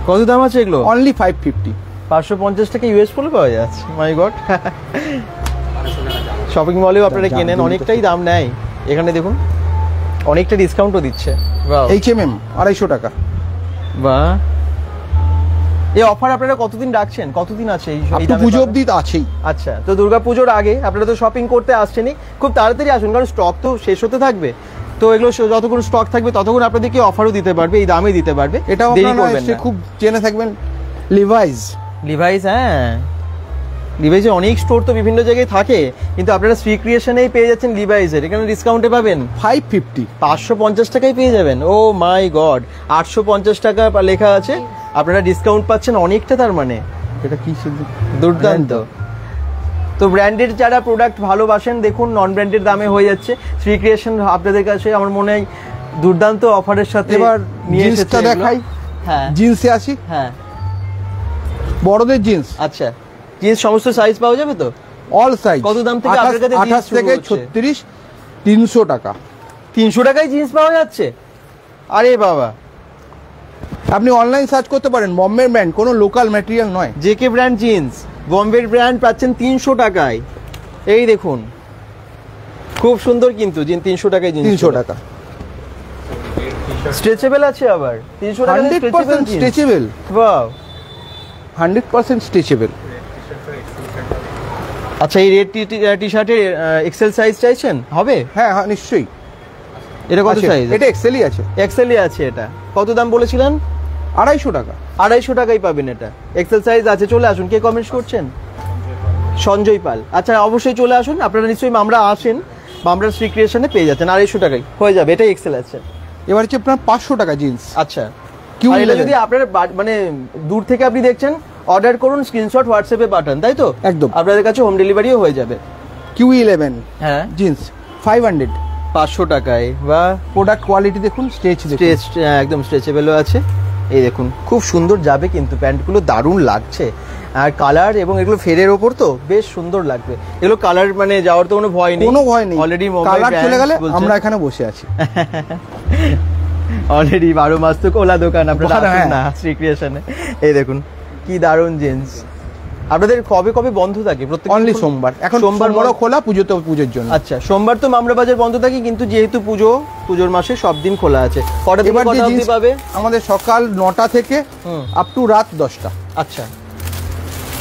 কত দাম আছে এগুলো? অনলি 550। 550 টাকা ইউএস পোলো পাওয়া যাচ্ছে, মাই গড। শপিং মলেও আপনারা কেনেন, অনেকটাই দাম নেয়। এখানে দেখুন অনেকটা ডিসকাউন্টও দিচ্ছে। H&M 250 টাকা। বাহ, এই অফার আপনারা কতদিন রাখছেন? কতদিন আছে এই দামে? পুজো অবধি আছেই। আচ্ছা, তো দুর্গাপুজোর আগে আপনারা তো শপিং করতে আসছেনই, খুব তাড়াতাড়ি আসুন, কারণ স্টক তো শেষ হতে থাকবে। তো এগুলো যতক্ষণ স্টক থাকবে ততক্ষণ আপনাদেরকে অফারও দিতে পারবে, এই দামে দিতে পারবে। এটাও আপনারা খুব জেনে থাকবেন, লিভাইস। হ্যাঁ, লিভাইসে অনেক স্টোর তো বিভিন্ন জায়গায় থাকে, কিন্তু আপনারা শ্রী ক্রিয়েশনেই পেয়ে যাচ্ছেন লিভাইসের। এখানে ডিসকাউন্টে পাবেন 550, 550 টাকায় পেয়ে যাবেন। ও মাই গড, 850 টাকা লেখা আছে, আপনারা ডিসকাউন্ট পাচ্ছেন অনেকটা। তার মানে এটা কি দুর্দান্ত। তো ব্র্যান্ডেড যারা প্রোডাক্ট ভালোবাসেন, দেখুন নন ব্র্যান্ডেড দামে হয়ে যাচ্ছে। শ্রী ক্রিয়েশন আপনাদের কাছে আমার মনে হয় দুর্দান্ত অফারের সাথে এবার নিয়ে এসেছে। দেখাই, হ্যাঁ জিন্সে আসি। হ্যাঁ, বড়দের জিন্স। আচ্ছা, জিন্স সমস্ত সাইজ পাওয়া যাবে তো? All size. কত দাম থেকে আপনার কাছে? 28 থেকে 36, 300 টাকা। 300 টাকায় জিন্স পাওয়া যাচ্ছে? আরে বাবা, আপনি অনলাইন সার্চ করতে পারেন, বোম্বে ব্র্যান্ড, কোনো লোকাল ম্যাটেরিয়াল নয়। জেকে ব্র্যান্ড জিন্স, বোম্বের ব্র্যান্ড পাচ্ছেন 300 টাকায়। এই দেখুন খুব সুন্দর কিন্তু 300 টাকায় জিন্স। 300 টাকা। স্ট্রেচেবল আছে আবার 300 টাকা। 100% স্ট্রেচেবল। Wow, 100% stretchable. আচ্ছা, এই রেড টি শার্টের এক্সেল সাইজ চাইছেন? হবে? হ্যাঁ হ্যাঁ, নিশ্চয়ই। এটা কত সাইজ? এটা এক্সেলই আছে। এক্সেলই আছে। এটা কত দাম বলেছিলেন? 250 টাকা। 250 টাকায় পাবেন এটা, এক্সেল সাইজ আছে। চলে আসুন। কে কমেন্টস করছেন? সঞ্জয় পাল। আচ্ছা, অবশ্যই চলে আসুন আপনারা, নিশ্চয়ই আমরা আসেন। মামরা শ্রী ক্রিয়েশনে পেয়ে যাচ্ছেন 250 টাকায় হয়ে যাবে, এটা এক্সেল আছে। এবার হচ্ছে আপনার 500 টাকা জিন্স। আচ্ছা, Q11 আর এটা যদি আপনার মানে দূর থেকে আপনি দেখছেন, অর্ডার করুন, স্ক্রিনশট হোয়াটসঅ্যাপে পাঠান, তাই তো? একদম। আপনাদের কাছে হোম ডেলিভারিও হয়ে যাবে। Q11 হ্যাঁ, জিন্স 500, 500 টাকায়। বা প্রোডাক্ট কোয়ালিটি দেখুন, স্ট্রেচ একদম স্ট্রেচেবলও আছে। এই দেখুন খুব সুন্দর যাবে কিন্তু, প্যান্টগুলো দারুণ লাগছে। আর কালার এবং এগুলো ফেরের ওপর তো বেশ সুন্দর লাগবে। এগুলো কালার মানে যাওয়ার তো কোনো ভয় নেই, কোনো ভয় নেই। অলরেডি কালার চলে গেলে আমরা এখানে বসে আছি। অলরেডি 12 মাস তো খোলা দোকান আপনারা আসুন হ্যাঁ। না শ্রী ক্রিয়েশনে। এই দেখুন কি দারুণ জিন্স। আপনাদের কবে কবে বন্ধ থাকে? প্রত্যেক অনলি সোমবার। এখন সোমবার খোলা, পুজোর জন্য। আচ্ছা, সোমবার তো মামরা বাজার বন্ধ থাকে, কিন্তু যেহেতু পুজোর মাসে সব দিন খোলা আছে। কটা থেকে কটা অবধি পাবে? আমাদের সকাল 9টা থেকে আপ টু রাত 10টা। আচ্ছা,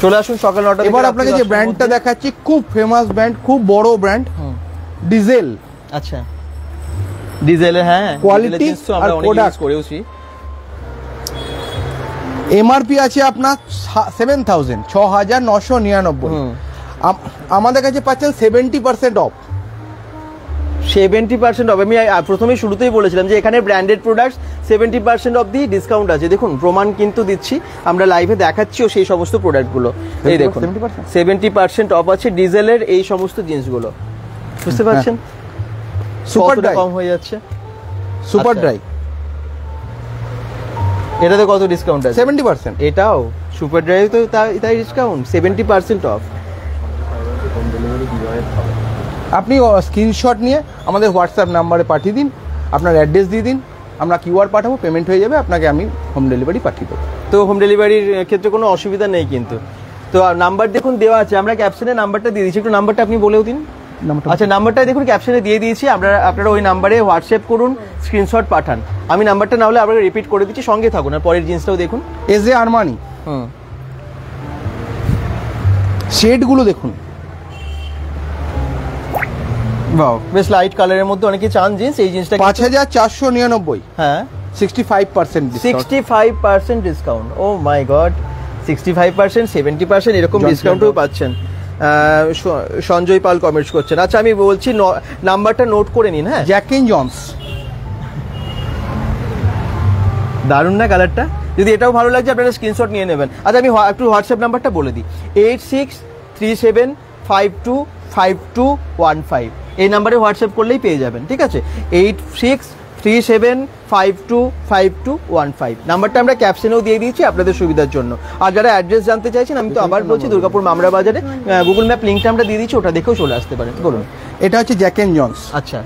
চলে আসুন সকাল 9টা। এবার আপনাকে যে ব্র্যান্ডটা দেখাচ্ছি, খুব ফেমাস ব্র্যান্ড, খুব বড় ব্র্যান্ড, ডিজেল। আচ্ছা, ডিজেলের, হ্যাঁ, কোয়ালিটি আর প্রোডাক্ট করেওছি। এমআরপি আছে আপনার 7000, 6999। আমাদের কাছে পাচ্ছেন 70% অফ। 70% অফ। আমি প্রথমেই শুরুতেই বলেছিলাম যে এখানে branded products 70% off the discount আছে। দেখুন প্রমাণ কিন্তু দিচ্ছি, আমরা লাইভে দেখাচ্ছিও সেই সমস্ত প্রোডাক্টগুলো। এই দেখুন 70% অফ আছে ডিজেলের এই সমস্ত জিনিসগুলো, বুঝতে পারছেন? সুপার ড্রাই কম হয়ে যাচ্ছে। সুপার ড্রাই এটাতে কত ডিসকাউন্ট আছে? 70%। এটাও সুপার ড্রাই তো তাই ডিসকাউন্ট 70% অফ। আপনি স্ক্রিনশট নিয়ে আমাদের হোয়াটসঅ্যাপ নাম্বারে পাঠিয়ে দিন, আপনার অ্যাড্রেস দিয়ে দিন, আমরা কিউআর পাঠাবো, পেমেন্ট হয়ে যাবে, আপনাকে আমি হোম ডেলিভারি পাঠিয়ে দেবো। তো হোম ডেলিভারির ক্ষেত্রে কোনো অসুবিধা নেই কিন্তু। তো নাম্বার দেখুন দেওয়া আছে, আমরা ক্যাপশনে নাম্বারটা দিয়ে দিচ্ছি, একটু নাম্বারটা আপনি বলেও দিন। আচ্ছা, নাম্বারটা দেখুন ক্যাপশনে দিয়ে দিয়েছি, আপনারা ওই নাম্বারে হোয়াটসঅ্যাপ করুন, স্ক্রিনশট পাঠান। আমি নাম্বারটা না হলে আপনাকে রিপিট করে দিচ্ছি, সঙ্গে থাকুন। আর পরের জিনিসটাও দেখুন, এজে আরমানি। শেডগুলো দেখুন, বাহ, বেশ লাইট কালারের মধ্যে অনেকে চান জিন্স। এই জিন্সটা 5499। হ্যাঁ, 65% 65% ডিসকাউন্ট। ও মাই গড, 65%, 70% এরকম ডিসকাউন্টও পাচ্ছেন। সঞ্জয় পাল কমেন্টস করছেন। আচ্ছা, আমি বলছি নাম্বারটা নোট করে নিন। হ্যাঁ, জ্যাক এন্ড জন্স, দারুণ না কালারটা? যদি এটাও ভালো লাগছে আপনারা স্ক্রিনশট নিয়ে নেবেন। আচ্ছা, আমি একটু হোয়াটসঅ্যাপ নাম্বারটা বলে দিই, 8637525215। এই নাম্বারে হোয়াটসঅ্যাপ করলেই পেয়ে যাবেন, ঠিক আছে? 8637525215 নাম্বারটা আমরা ক্যাপশনেও দিয়ে দিয়েছি আপনাদের সুবিধার জন্য। আর যারা অ্যাড্রেস জানতে চাইছেন, আমি তো আবার বলছি, দুর্গাপুর মামরা বাজারে গুগল ম্যাপ লিঙ্কটা আমরা দিয়ে দিচ্ছি, ওটা দেখেও চলে আসতে পারেন। বলুন। এটা হচ্ছে জ্যাক এন্ড জন্স। আচ্ছা,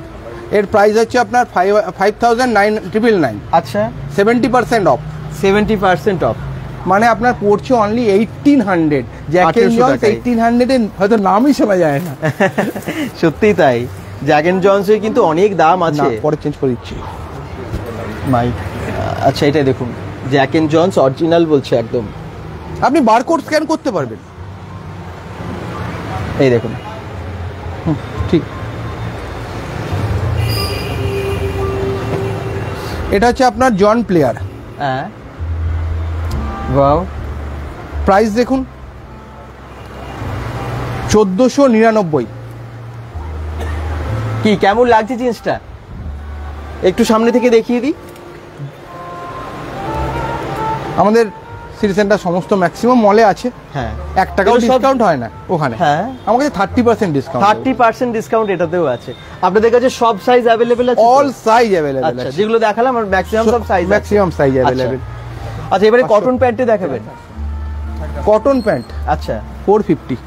এর প্রাইস হচ্ছে আপনার 5999। আচ্ছা, 70% অফ। 70% অফ মানে আপনার পড়ছে অনলি 1800। জ্যাক এন্ড জন্স 1800 এর হয়তো নামই শোনা যায় না। সত্যিই তাই, জ্যাক এন্ড জন্সের কিন্তু অনেক দাম আছে। পরে চেঞ্জ করে দিচ্ছি মাই। আচ্ছা, এটা দেখুন, জ্যাক এন্ড জন্স অরিজিনাল বলছে একদম। আপনি বারকোড স্ক্যান করতে পারবেন। এই দেখুন, ঠিক। এটা হচ্ছে আপনার জন প্লেয়ার। হ্যাঁ, ওয়াও, প্রাইস দেখুন 1499। কি কেমন লাগছে জিন্সটা? একটু সামনে থেকে দেখিয়ে দিই। আমাদের সিটি সেন্টার সমস্ত ম্যাক্সিমাম মলে আছে। হ্যাঁ, 1 টাকাও ডিসকাউন্ট হয় না ওখানে। হ্যাঁ, আমার কাছে 30% ডিসকাউন্ট। 30% ডিসকাউন্ট এটাতেও আছে। আপনাদের কাছে সব সাইজ অ্যাভেলেবেল আছে? অল সাইজ অ্যাভেলেবেল আচ্ছা, আছে। যেগুলো দেখালাম আর ম্যাক্সিমাম সব সাইজ, ম্যাক্সিমাম সাইজ অ্যাভেলেবেল। আচ্ছা, এবারে কটন প্যান্টে দেখাবেন। কটন প্যান্ট আচ্ছা, 450।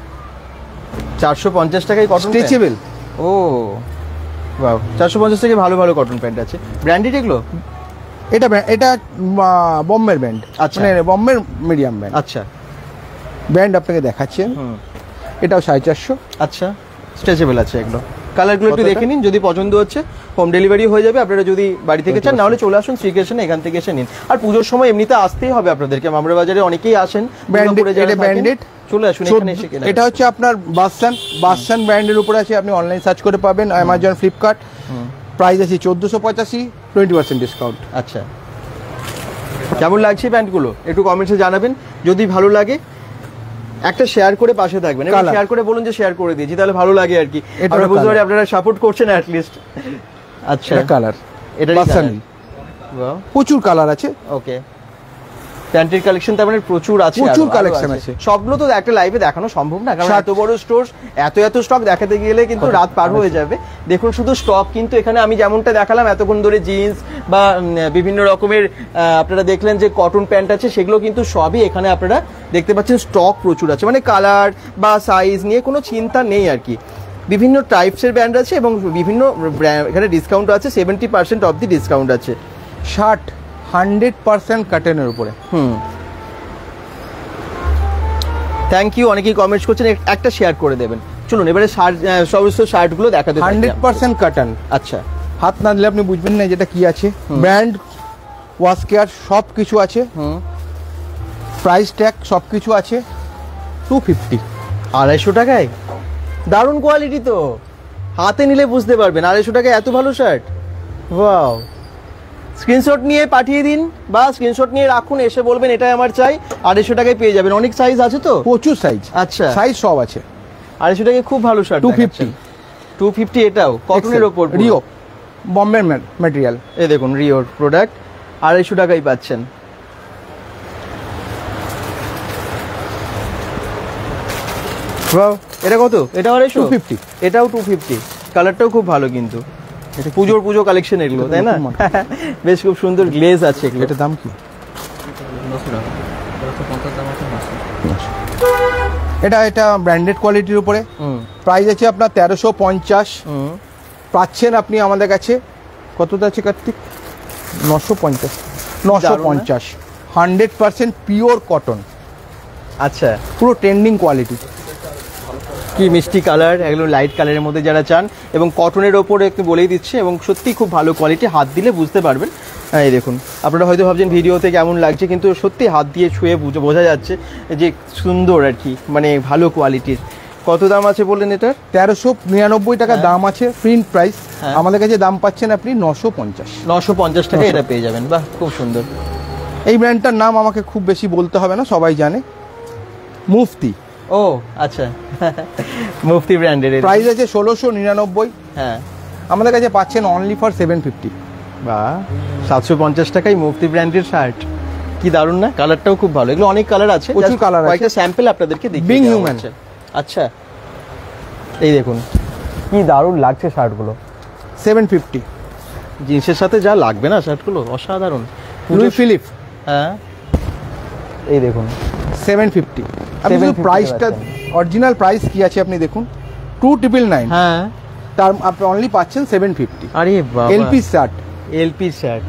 450 টাকায় কটন স্ট্রেচেবল। ও ওয়াও, 450 টাকায় ভালো ভালো কটন প্যান্ট আছে। ব্র্যান্ডেড এগুলো? এটা বম্বের ব্যান্ড, মানে বম্বের মিডিয়াম ব্যান্ড। আচ্ছা, ব্যান্ড আপনাকে দেখাচ্ছি। এটাও 450। আচ্ছা, স্ট্রেচেবল আছে এগুলো। কালারগুলো একটু দেখে নিন, যদি পছন্দ হচ্ছে হোম ডেলিভারি হয়ে যাবে। আপনারা যদি বাড়ি থেকে চান, নাহলে চলে আসুন শ্রী ক্রিয়েশনে, এখান থেকে এসে নিন। আর পুজোর সময় এমনিতে আসতেই হবে আপনাদেরকে, মামরা বাজারে অনেকেই আসেন। ব্র্যান্ডেড, চলে আসুন এখানে এসে কেনা। এটা হচ্ছে আপনার বাসসান ব্র্যান্ডের উপরে আছে, আপনি অনলাইন সার্চ করে পাবেন, অ্যামাজন, ফ্লিপকার্ট। প্রাইস আছে 1485, 20% ডিসকাউন্ট। আচ্ছা, কেমন লাগছে প্যান্টগুলো একটু কমেন্টসে জানাবেন। যদি ভালো লাগে একটা শেয়ার করে পাশে থাকবেন এবং Colour। শেয়ার করে বলুন যে শেয়ার করে দিয়েছি, তাহলে ভালো লাগে আর কি। এটা আমরা বুঝতে colour। পারি আপনারা সাপোর্ট করছেন অ্যাট লিস্ট। আচ্ছা, কালার এটা বাসানি প্রচুর কালার আছে। ওকে, প্যান্টের কালেকশন তার মানে প্রচুর আছে, প্রচুর আরো collection আছে। সবগুলো তো একটা লাইভে দেখানো সম্ভব না, কারণ সাত- এত বড় স্টোর, এত স্টক দেখাতে গেলে কিন্তু রাত পার হয়ে যাবে। দেখুন শুধু স্টক কিন্তু এখানে আমি যেমনটা দেখালাম এতক্ষণ ধরে, জিন্স বা বিভিন্ন রকমের আপনারা দেখলেন যে কটন প্যান্ট আছে, সেগুলো কিন্তু সবই এখানে আপনারা দেখতে পাচ্ছেন স্টক প্রচুর আছে, মানে কালার বা সাইজ নিয়ে কোনো চিন্তা নেই আর কি। বিভিন্ন টাইপসের ব্র্যান্ড আছে এবং বিভিন্ন এখানে ডিসকাউন্ট আছে, 70% অফ দি ডিসকাউন্ট আছে। শার্ট 100% কাটেনের উপরে। থ্যাংক ইউ, অনেকেই কমেন্টস করছেন, একটা শেয়ার করে দেবেন। চলুন এবারে সমস্ত শার্টগুলো দেখাতে থাকি। 100% কাটন। আচ্ছা, হাত না দিলে আপনি বুঝবেন না যেটা কি আছে। ব্র্যান্ড, ওয়াশ কেয়ার সব কিছু আছে, প্রাইস ট্যাগ সব কিছু আছে। 250, 250 টাকায় দারুণ কোয়ালিটি তো, হাতে নিলে বুঝতে পারবেন 250 টাকায় এত ভালো শার্ট। ওয়াও, স্ক্রিনশট নিয়ে পাঠিয়ে দিন বা স্ক্রিনশট নিয়ে রাখুন, এসে বলবেন এটাই আমার চাই, 250 টাকায় পেয়ে যাবেন। অনেক সাইজ আছে তো, প্রচুর সাইজ। আচ্ছা, সাইজ সব আছে। 250 টাকায় খুব ভালো শার্ট। 250, 250 এটাও কটনের ওপর, রিও বম্বে ম্যাটেরিয়াল। এই দেখুন রিওর প্রোডাক্ট, 250 টাকায় পাচ্ছেন। Wow, এটা কত? এটা 250? 250, এটাও 250, কালারটাও খুব ভালো কিন্তু। এটা পুজো কালেকশন এগুলো, তাই না? বেশ খুব সুন্দর গ্লেজ আছে এগুলো। এটা দাম কি? এটা ব্র্যান্ডেড কোয়ালিটির উপরে। প্রাইস আছে আপনার 1350। পাচ্ছেন আপনি আমাদের কাছে কতটা আছে কার্তিক? 950। 950, 100% pure cotton. আচ্ছা, পুরো ট্রেন্ডিং কোয়ালিটি। কি মিষ্টি কালার, একদম লাইট কালারের মধ্যে যারা চান, এবং কটনের ওপরে একটু বলেই দিচ্ছে, এবং সত্যি খুব ভালো কোয়ালিটি, হাত দিলে বুঝতে পারবেন। এই দেখুন, আপনারা হয়তো ভাবছেন ভিডিওতে কেমন লাগছে, কিন্তু সত্যি হাত দিয়ে ছুঁয়ে বোঝা যাচ্ছে যে সুন্দর আর কি, মানে ভালো কোয়ালিটির। কত দাম আছে বললেন এটার? 1399 টাকা দাম আছে, প্রিন্ট প্রাইস। আমাদের কাছে দাম পাচ্ছেন আপনি 950। 950 টাকা এটা পেয়ে যাবেন। বাহ, খুব সুন্দর। এই ব্র্যান্ডটার নাম আমাকে খুব বেশি বলতে হবে না, সবাই জানে, মুফতি। ও আচ্ছা, মুফতি ব্র্যান্ডের। প্রাইস আছে 1699। হ্যাঁ, আমাদের কাছে পাচ্ছেন অনলি ফর 750। বাহ, 750 টাকায় মুফতি ব্র্যান্ডের শার্ট, কি দারুণ না? কালারটাও খুব ভালো। এগুলো অনেক কালার আছে, প্রচুর Just কালার আছে। কয়েকটা স্যাম্পল আপনাদেরকে দেখিয়ে Being দেওয়া human। হচ্ছে। আচ্ছা, এই দেখুন কি দারুণ লাগছে শার্টগুলো। 750। জিন্সের সাথে যা লাগবে না শার্টগুলো, অসাধারণ। Luis Philip. হ্যাঁ, এই দেখুন 750। আপনি শুধু 750 প্রাইসটা, অরিজিনাল প্রাইস কি আছে আপনি দেখুন, 2999। হ্যাঁ, তার আপনি অনলি পাচ্ছেন 750। আরে বাবা, এলপি শার্ট, এলপি শার্ট,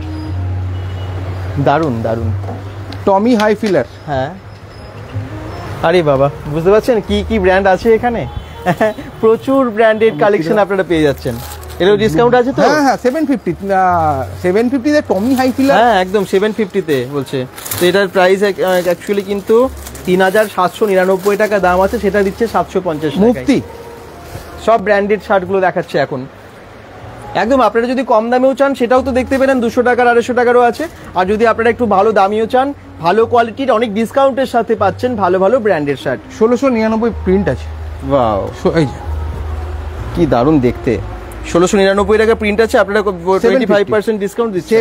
দারুণ দারুণ। টমি হাইফিলার। হ্যাঁ, আরে বাবা, বুঝতে পারছেন কি কি ব্র্যান্ড আছে এখানে? প্রচুর ব্র্যান্ডেড কালেকশন আপনারা পেয়ে যাচ্ছেন। এরও ডিসকাউন্ট আছে তো? হ্যাঁ হ্যাঁ, 750। 750 তে টমি হাইফিলার। হ্যাঁ, একদম 750 তে বলছে। তো এটার প্রাইস অ্যাকচুয়ালি কিন্তু 3799 টাকা দাম আছে, সেটা দিচ্ছে 750 টাকা। মুফতি সব ব্র্যান্ডেড শার্টগুলো দেখাচ্ছে এখন একদম। আপনারা যদি কম দামেও চান সেটাও তো দেখতে পেলেন, 200 টাকার 250 টাকারও আছে। আর যদি আপনারা একটু ভালো দামিও চান, ভালো কোয়ালিটির অনেক ডিসকাউন্টের সাথে পাচ্ছেন ভালো ভালো ব্র্যান্ডের শার্ট। 1699 প্রিন্ট আছে। ওয়াও, এই যে কি দারুণ দেখতে। 1699 টাকা প্রিন্ট আছে, আপনারা 25% ডিসকাউন্ট দিচ্ছেন।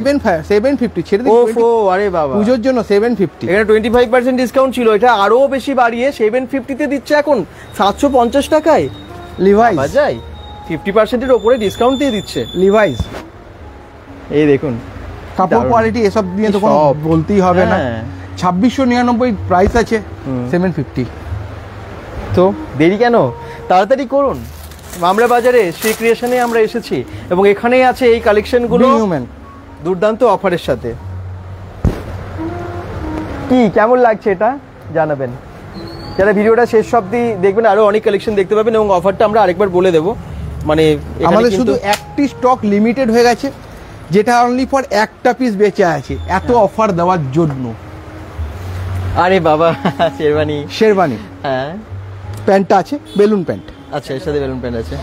750 ছেড়ে দিন। ওফো, আরে বাবা, পুজোর জন্য 750। এখানে 25% ডিসকাউন্ট ছিল, এটা আরো বেশি বাড়িয়ে 750 তে দিচ্ছে এখন 750 টাকায়। লিভাইস বাজাই 50% এর উপরে ডিসকাউন্ট দিয়ে দিচ্ছে। লিভাইস এই দেখুন কাপড় দারুণ। কোয়ালিটি এসব নিয়ে তো কোনো সব। বলতেই হবে না। হ্যাঁ। 2699 প্রাইস আছে, 750। তো দেরি কেন, তাড়াতাড়ি করুন। মামরা বাজারে শ্রী ক্রিয়েশনে আমরা এসেছি এবং এখানেই আছে এই কালেকশনগুলো হিউম্যান দুর্দান্ত অফারের সাথে। কি কেমন লাগছে এটা জানাবেন। যারা ভিডিওটা শেষ অবধি দেখবেন আরো অনেক কালেকশন দেখতে পাবেন, এবং অফারটা আমরা আরেকবার বলে দেবো। মানে এখানে আমাদের কিন্তু- শুধু একটি স্টক লিমিটেড হয়ে গেছে, যেটা অনলি ফর একটা পিস বেঁচে আছে এত অফার দেওয়ার জন্য। আরে বাবা, শেরবানি। শেরবানি হ্যাঁ, প্যান্টটা আছে, বেলুন প্যান্ট। আচ্ছা, এর সাথে বেলুন প্যান্ট আছে।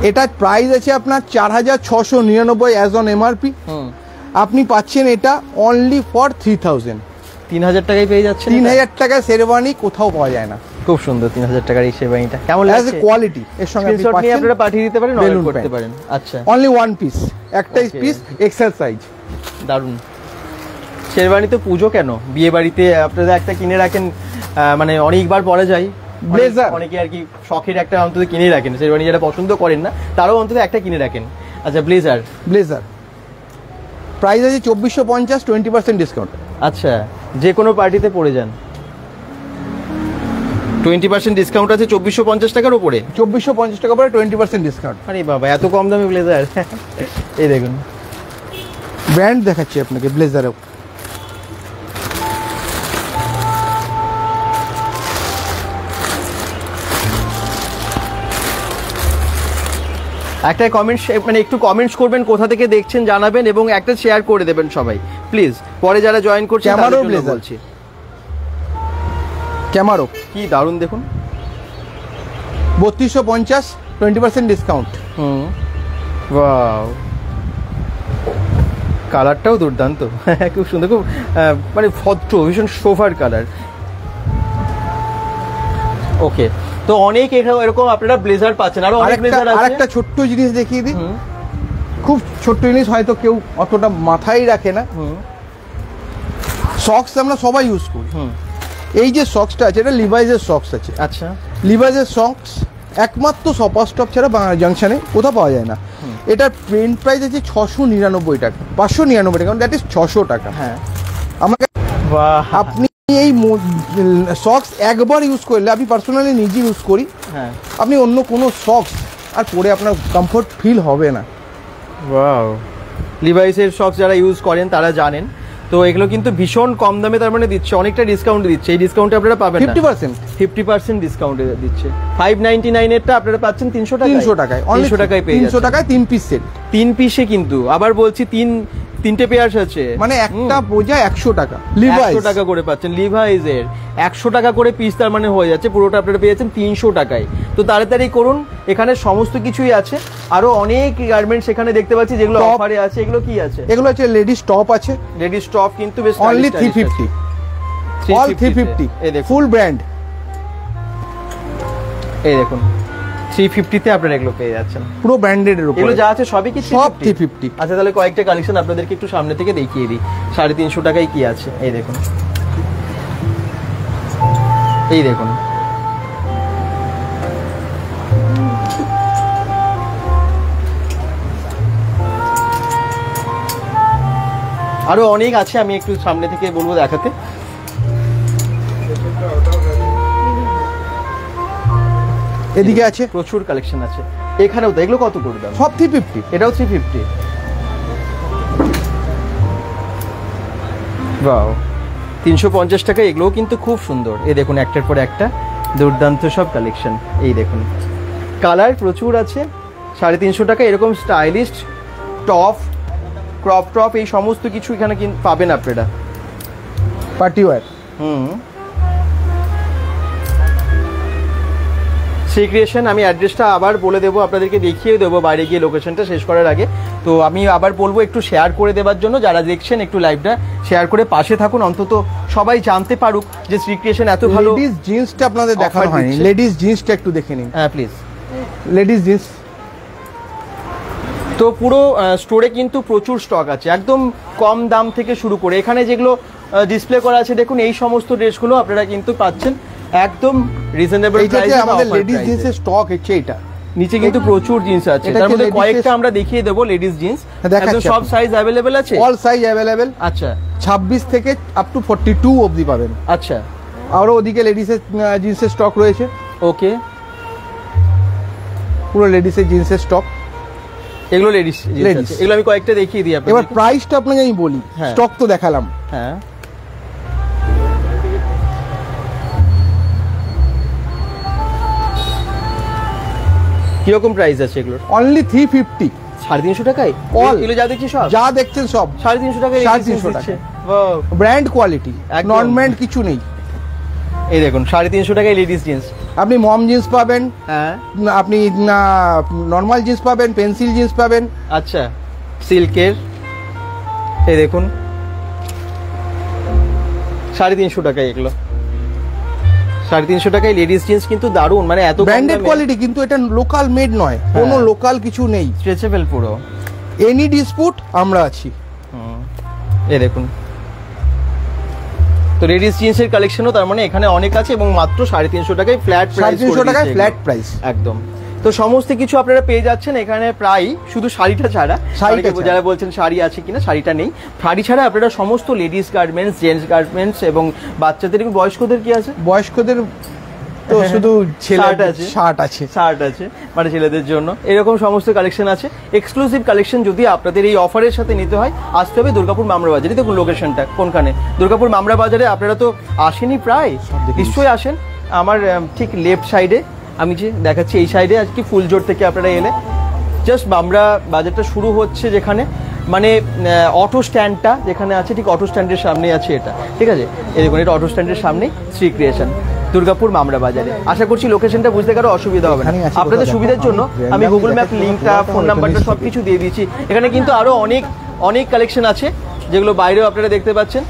এটার প্রাইস আছে আপনার 4699 অ্যাজ অন এমআরপি। হুম, আপনি পাচ্ছেন এটা অনলি ফর 3000। 3000 টাকায় পেয়ে যাচ্ছে। 3000 টাকায় শেরওয়ানি কোথাও পাওয়া যায় না। খুব সুন্দর 3000 টাকার এই শেরওয়ানিটা কেমন লাগছে? কোয়ালিটি এর সঙ্গে আপনি স্ক্রিনশট নিয়ে পাচ্ছেন আপনারা পাঠিয়ে দিতে পারেন, অর্ডার বেলুন করতে প্যান্ট। পারেন। আচ্ছা, অনলি ওয়ান পিস, একটাই Okay. Piece, XL size. দারুন। শেরওয়ানি তো পুজো কেন, বিয়ে বাড়িতে আপনারা একটা কিনে রাখেন, মানে অনেকবার পরে যায়। Blazer। অনেকে আর কি শখের একটা অন্তত কিনে রাখেন, শেরওয়ানি যারা পছন্দ করেন না তারাও অন্তত একটা কিনে রাখেন। আচ্ছা, ব্লেজার। ব্লেজার প্রাইস আছে 2450, 20% ডিসকাউন্ট। আচ্ছা, যে কোনো পার্টিতে পরে যান, 20% ডিসকাউন্ট আছে 2450 টাকার উপরে। 2450 টাকা পরে 20% ডিসকাউন্ট। আরে বাবা, এত কম দামে ব্লেজার! এই দেখুন, ব্র্যান্ড দেখাচ্ছি আপনাকে ব্লেজারেও। একটা কমেন্টস, মানে একটু কমেন্টস করবেন, কোথা থেকে দেখছেন জানাবেন, এবং একটা শেয়ার করে দেবেন সবাই প্লিজ। পরে যারা জয়েন করছে Camaro তাদের জন্য blazer। বলছি। ক্যামারো কি দারুণ দেখুন। 3250, 20% ডিসকাউন্ট। ওয়াও, কালারটাও দুর্দান্ত। খুব সুন্দর, খুব মানে ভদ্র, ভীষণ সোফার কালার। ওকে, তো অনেক এরকম আপনারা ব্লেজার পাচ্ছেন, আরো অনেক ব্লেজার আছে। আরেকটা ছোট্ট জিনিস দেখিয়ে দিই, খুব ছোট্ট জিনিস, হয়তো কেউ অতটা মাথায় রাখে না। সক্স আমরা সবাই ইউজ করি। এই যে সক্সটা আছে, এটা লিভাইজের সক্স আছে। আচ্ছা, লিভাইজের সক্স একমাত্র সপার স্টপ ছাড়া বাংলা জাংশনে কোথাও পাওয়া যায় না। এটার প্রিন্ট প্রাইস আছে 699 টাকা, 599 টাকা, দ্যাট ইজ 600 টাকা। হ্যাঁ, আমাকে বাহ, আপনি এই সক্স একবার ইউজ করলে, আমি পার্সোনালি নিজে ইউজ করি, হ্যাঁ, আপনি অন্য কোনো সক্স আর পরে আপনার কমফোর্ট ফিল হবে না। ওয়াও, লিভাইসের সক্স যারা ইউজ করেন তারা জানেন। তো এগুলো কিন্তু ভীষণ কম দামে তার মানে দিচ্ছে, অনেকটা ডিসকাউন্ট দিচ্ছে। এই ডিসকাউন্টে আপনারা পাবেন 50% ডিসকাউন্টে দিচ্ছে। 599 এরটা আপনারা পাচ্ছেন 300 টাকায়। 300 টাকায়, 300 টাকায় পেয়ে 300 টাকায় 3 পিস সেট। 3 পিসে, কিন্তু আবার বলছি তিনটে পেয়ার্স আছে, মানে একটা বোঝায় 100 টাকা। লিভাইস 100 টাকা করে পাচ্ছেন লিভাইজের, 100 টাকা করে পিস, তার মানে হয়ে যাচ্ছে পুরোটা আপনারা পেয়ে যাচ্ছেন 300 টাকায়। তো তাড়াতাড়ি করুন, এখানে সমস্ত কিছুই আছে। আরো অনেক গার্মেন্টস এখানে দেখতে পাচ্ছি যেগুলো Top। অফারে আছে। এগুলো কি আছে? এগুলো হচ্ছে লেডিস টপ আছে, লেডিস টপ, কিন্তু বেশ অনলি 350, অল 350, এই দেখুন, ফুল ব্র্যান্ড। এই দেখুন 350 তে আপনারা এগুলো পেয়ে যাচ্ছেন, পুরো ব্র্যান্ডেড এর উপরে। এগুলো যা আছে সবই কি সব 350? আচ্ছা, তাহলে কয়েকটা কালেকশন আপনাদেরকে একটু সামনে থেকে দেখিয়ে দিই। 350 টাকায় কি আছে, এই দেখুন, এই দেখুন, আরো অনেক আছে, আমি একটু সামনে থেকে বলবো দেখাতে। এদিকে আছে প্রচুর কালেকশন আছে এখানেও। তো এগুলো কত করে দাম? সব 350। এটাও 350। বাও, 350 টাকা। এগুলোও কিন্তু খুব সুন্দর। এই দেখুন, একটার পর একটা দুর্দান্ত সব কালেকশন। এই দেখুন, কালার প্রচুর আছে। 350 টাকা এরকম স্টাইলিশ টপ, ক্রপ টপ, এই সমস্ত কিছু এখানে পাবেন আপনারা। Party wear. শ্রী ক্রিয়েশন, আমি অ্যাড্রেসটা আবার বলে দেবো, আপনাদেরকে দেখিয়ে দেবো বাইরে গিয়ে লোকেশনটা শেষ করার আগে। তো আমি আবার বলবো একটু শেয়ার করে দেওয়ার জন্য, যারা দেখছেন একটু লাইভটা শেয়ার করে পাশে থাকুন, অন্তত সবাই জানতে পারুক যে শ্রী ক্রিয়েশন এত ভালো। লেডিস জিন্সটা আপনাদের offer দেখানো হয়নি, দিচ্ছে। লেডিস জিন্সটা একটু দেখে নিন। হ্যাঁ প্লিজ। লেডিস জিন্স তো পুরো স্টোরে কিন্তু প্রচুর স্টক আছে, একদম কম দাম থেকে শুরু করে। এখানে যেগুলো ডিসপ্লে করা আছে দেখুন, এই সমস্ত ড্রেসগুলো আপনারা কিন্তু পাচ্ছেন একদম রিজনেবল প্রাইসে। আমাদের লেডিস জিন্সের স্টক হচ্ছে এটা। নিচে কিন্তু প্রচুর জিন্স আছে, এটা তার মধ্যে ladies কয়েকটা এর- আমরা দেখিয়ে দেবো লেডিস জিন্স। দেখাচ্ছি একদম সব সাইজ অ্যাভেলেবেল আছে, অল সাইজ অ্যাভেলেবেল। আচ্ছা 26 থেকে আপ টু 42 অবধি পাবেন। আচ্ছা, আরও ওদিকে লেডিসের জিন্সের স্টক রয়েছে, ওকে। পুরো লেডিসের জিন্সের স্টক। এগুলো লেডিস Ladies। আছে, এগুলো আমি কয়েকটা দেখিয়ে দিই এবার আপনাদের। প্রাইসটা আপনাকে আমি বলি, হ্যাঁ। স্টক তো দেখালাম। হ্যাঁ, কিরকম প্রাইস আছে এগুলোর? অনলি 350। 350 টাকায় All। এগুলো যা দেখছি সব যা দেখছেন সব 350 টাকায়। 350 টাকা। ব্র্যান্ড কোয়ালিটি, একদম। নন ব্র্যান্ড কিছু নেই। এই দেখুন 350 টাকায় লেডিস জিন্স। আপনি মম জিন্স পাবেন, হ্যাঁ, আপনি নর্মাল জিন্স পাবেন, পেন্সিল জিন্স পাবেন। আচ্ছা, সিল্কের। এই দেখুন 350 টাকায় এগুলো, 350 টাকায় লেডিস জিন্স কিন্তু দারুণ, মানে এত ব্র্যান্ডেড কোয়ালিটি, কিন্তু এটা লোকাল মেড নয়, কোনো লোকাল কিছু নেই, স্ট্রেচেবল পুরো। এনি ডিসপুট আমরা আছি। এই দেখুন, তো লেডিস জিন্সের কালেকশনও তার মানে এখানে অনেক আছে এবং মাত্র 350 টাকায় ফ্ল্যাট প্রাইস, 350 টাকায় ফ্ল্যাট প্রাইস একদম। তো সমস্ত কিছু আপনারা পেয়ে যাচ্ছেন এখানে প্রায়, শুধু শাড়িটা ছাড়া। শাড়িটা অনেকে যারা বলছেন শাড়ি আছে কিনা, শাড়িটা নেই। শাড়ি ছাড়া আপনারা সমস্ত লেডিস গার্মেন্টস, জেন্টস গার্মেন্টস এবং বাচ্চাদের এবং বয়স্কদের কি আছে, বয়স্কদের তো শুধু শার্ট আছে, শার্ট আছে, শার্ট আছে মানে ছেলেদের জন্য, এরকম সমস্ত কালেকশন আছে। এক্সক্লুসিভ কালেকশন যদি আপনাদের এই অফারের সাথে নিতে হয়, আসতে হবে দুর্গাপুর মামরা বাজারে। দেখুন লোকেশনটা কোনখানে, দুর্গাপুর মামরা বাজারে। আপনারা তো আসেনি প্রায়, নিশ্চয়ই আসেন। আমার ঠিক লেফট সাইডে আমি যে দেখাচ্ছি, এই সাইডে আজকে ফুলজোর থেকে আপনারা এলে জাস্ট মামরা বাজারটা শুরু হচ্ছে, যেখানে মানে অটো স্ট্যান্ডটা যেখানে আছে, ঠিক অটো স্ট্যান্ডের সামনে আছে এটা, ঠিক আছে। এই দেখুন, এটা অটো স্ট্যান্ডের সামনে শ্রী ক্রিয়েশন, দুর্গাপুর মামরা বাজারে। আশা করছি লোকেশনটা বুঝতে কারো অসুবিধা হবে না। আপনাদের সুবিধার জন্য আমি গুগল ম্যাপ লিঙ্কটা, ফোন নাম্বারটা সবকিছু দিয়ে দিচ্ছি। এখানে কিন্তু আরো অনেক অনেক কালেকশন আছে, যেগুলো বাইরেও আপনারা দেখতে পাচ্ছেন।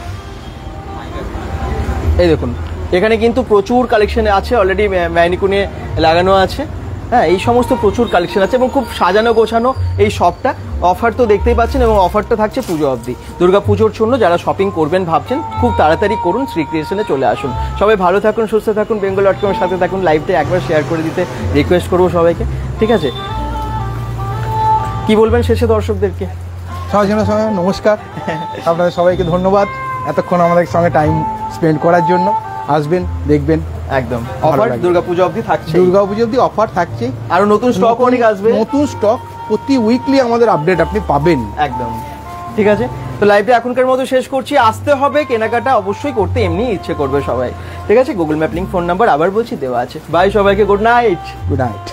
এই দেখুন, এখানে কিন্তু প্রচুর কালেকশন আছে, অলরেডি ম্যানিকুনে লাগানো আছে। হ্যাঁ, এই সমস্ত প্রচুর কালেকশন আছে এবং খুব সাজানো গোছানো এই শপটা। অফার তো দেখতেই পাচ্ছেন এবং অফারটা থাকছে পুজো অবধি। দুর্গা পুজোর জন্য যারা শপিং করবেন ভাবছেন, খুব তাড়াতাড়ি করুন, শ্রী ক্রিয়েশনে চলে আসুন। সবাই ভালো থাকুন, সুস্থ থাকুন, bengal.com-এর সাথে থাকুন। লাইভটা একবার শেয়ার করে দিতে রিকোয়েস্ট করবো সবাইকে, ঠিক আছে। কি বলবেন শেষে দর্শকদেরকে? সবাই নমস্কার, আপনাদের সবাইকে ধন্যবাদ এতক্ষণ আমাদের সঙ্গে টাইম স্পেন্ড করার জন্য। আসবেন, দেখবেন, একদম অফার দুর্গাপূজা অবধি থাকছে, দুর্গাপুজো অবধি অফার থাকছে। আরো নতুন স্টক অনেক আসবে, নতুন স্টক প্রতি উইকলি আমাদের আপডেট আপনি পাবেন। একদম ঠিক আছে। তো লাইভটা এখনকার মতো শেষ করছি। আসতে হবে, কেনাকাটা অবশ্যই করতে এমনি ইচ্ছে করবে সবাই, ঠিক আছে। Google map link, phone number আবার বলছি দেওয়া আছে। বাই সবাইকে, গুড নাইট। Good night.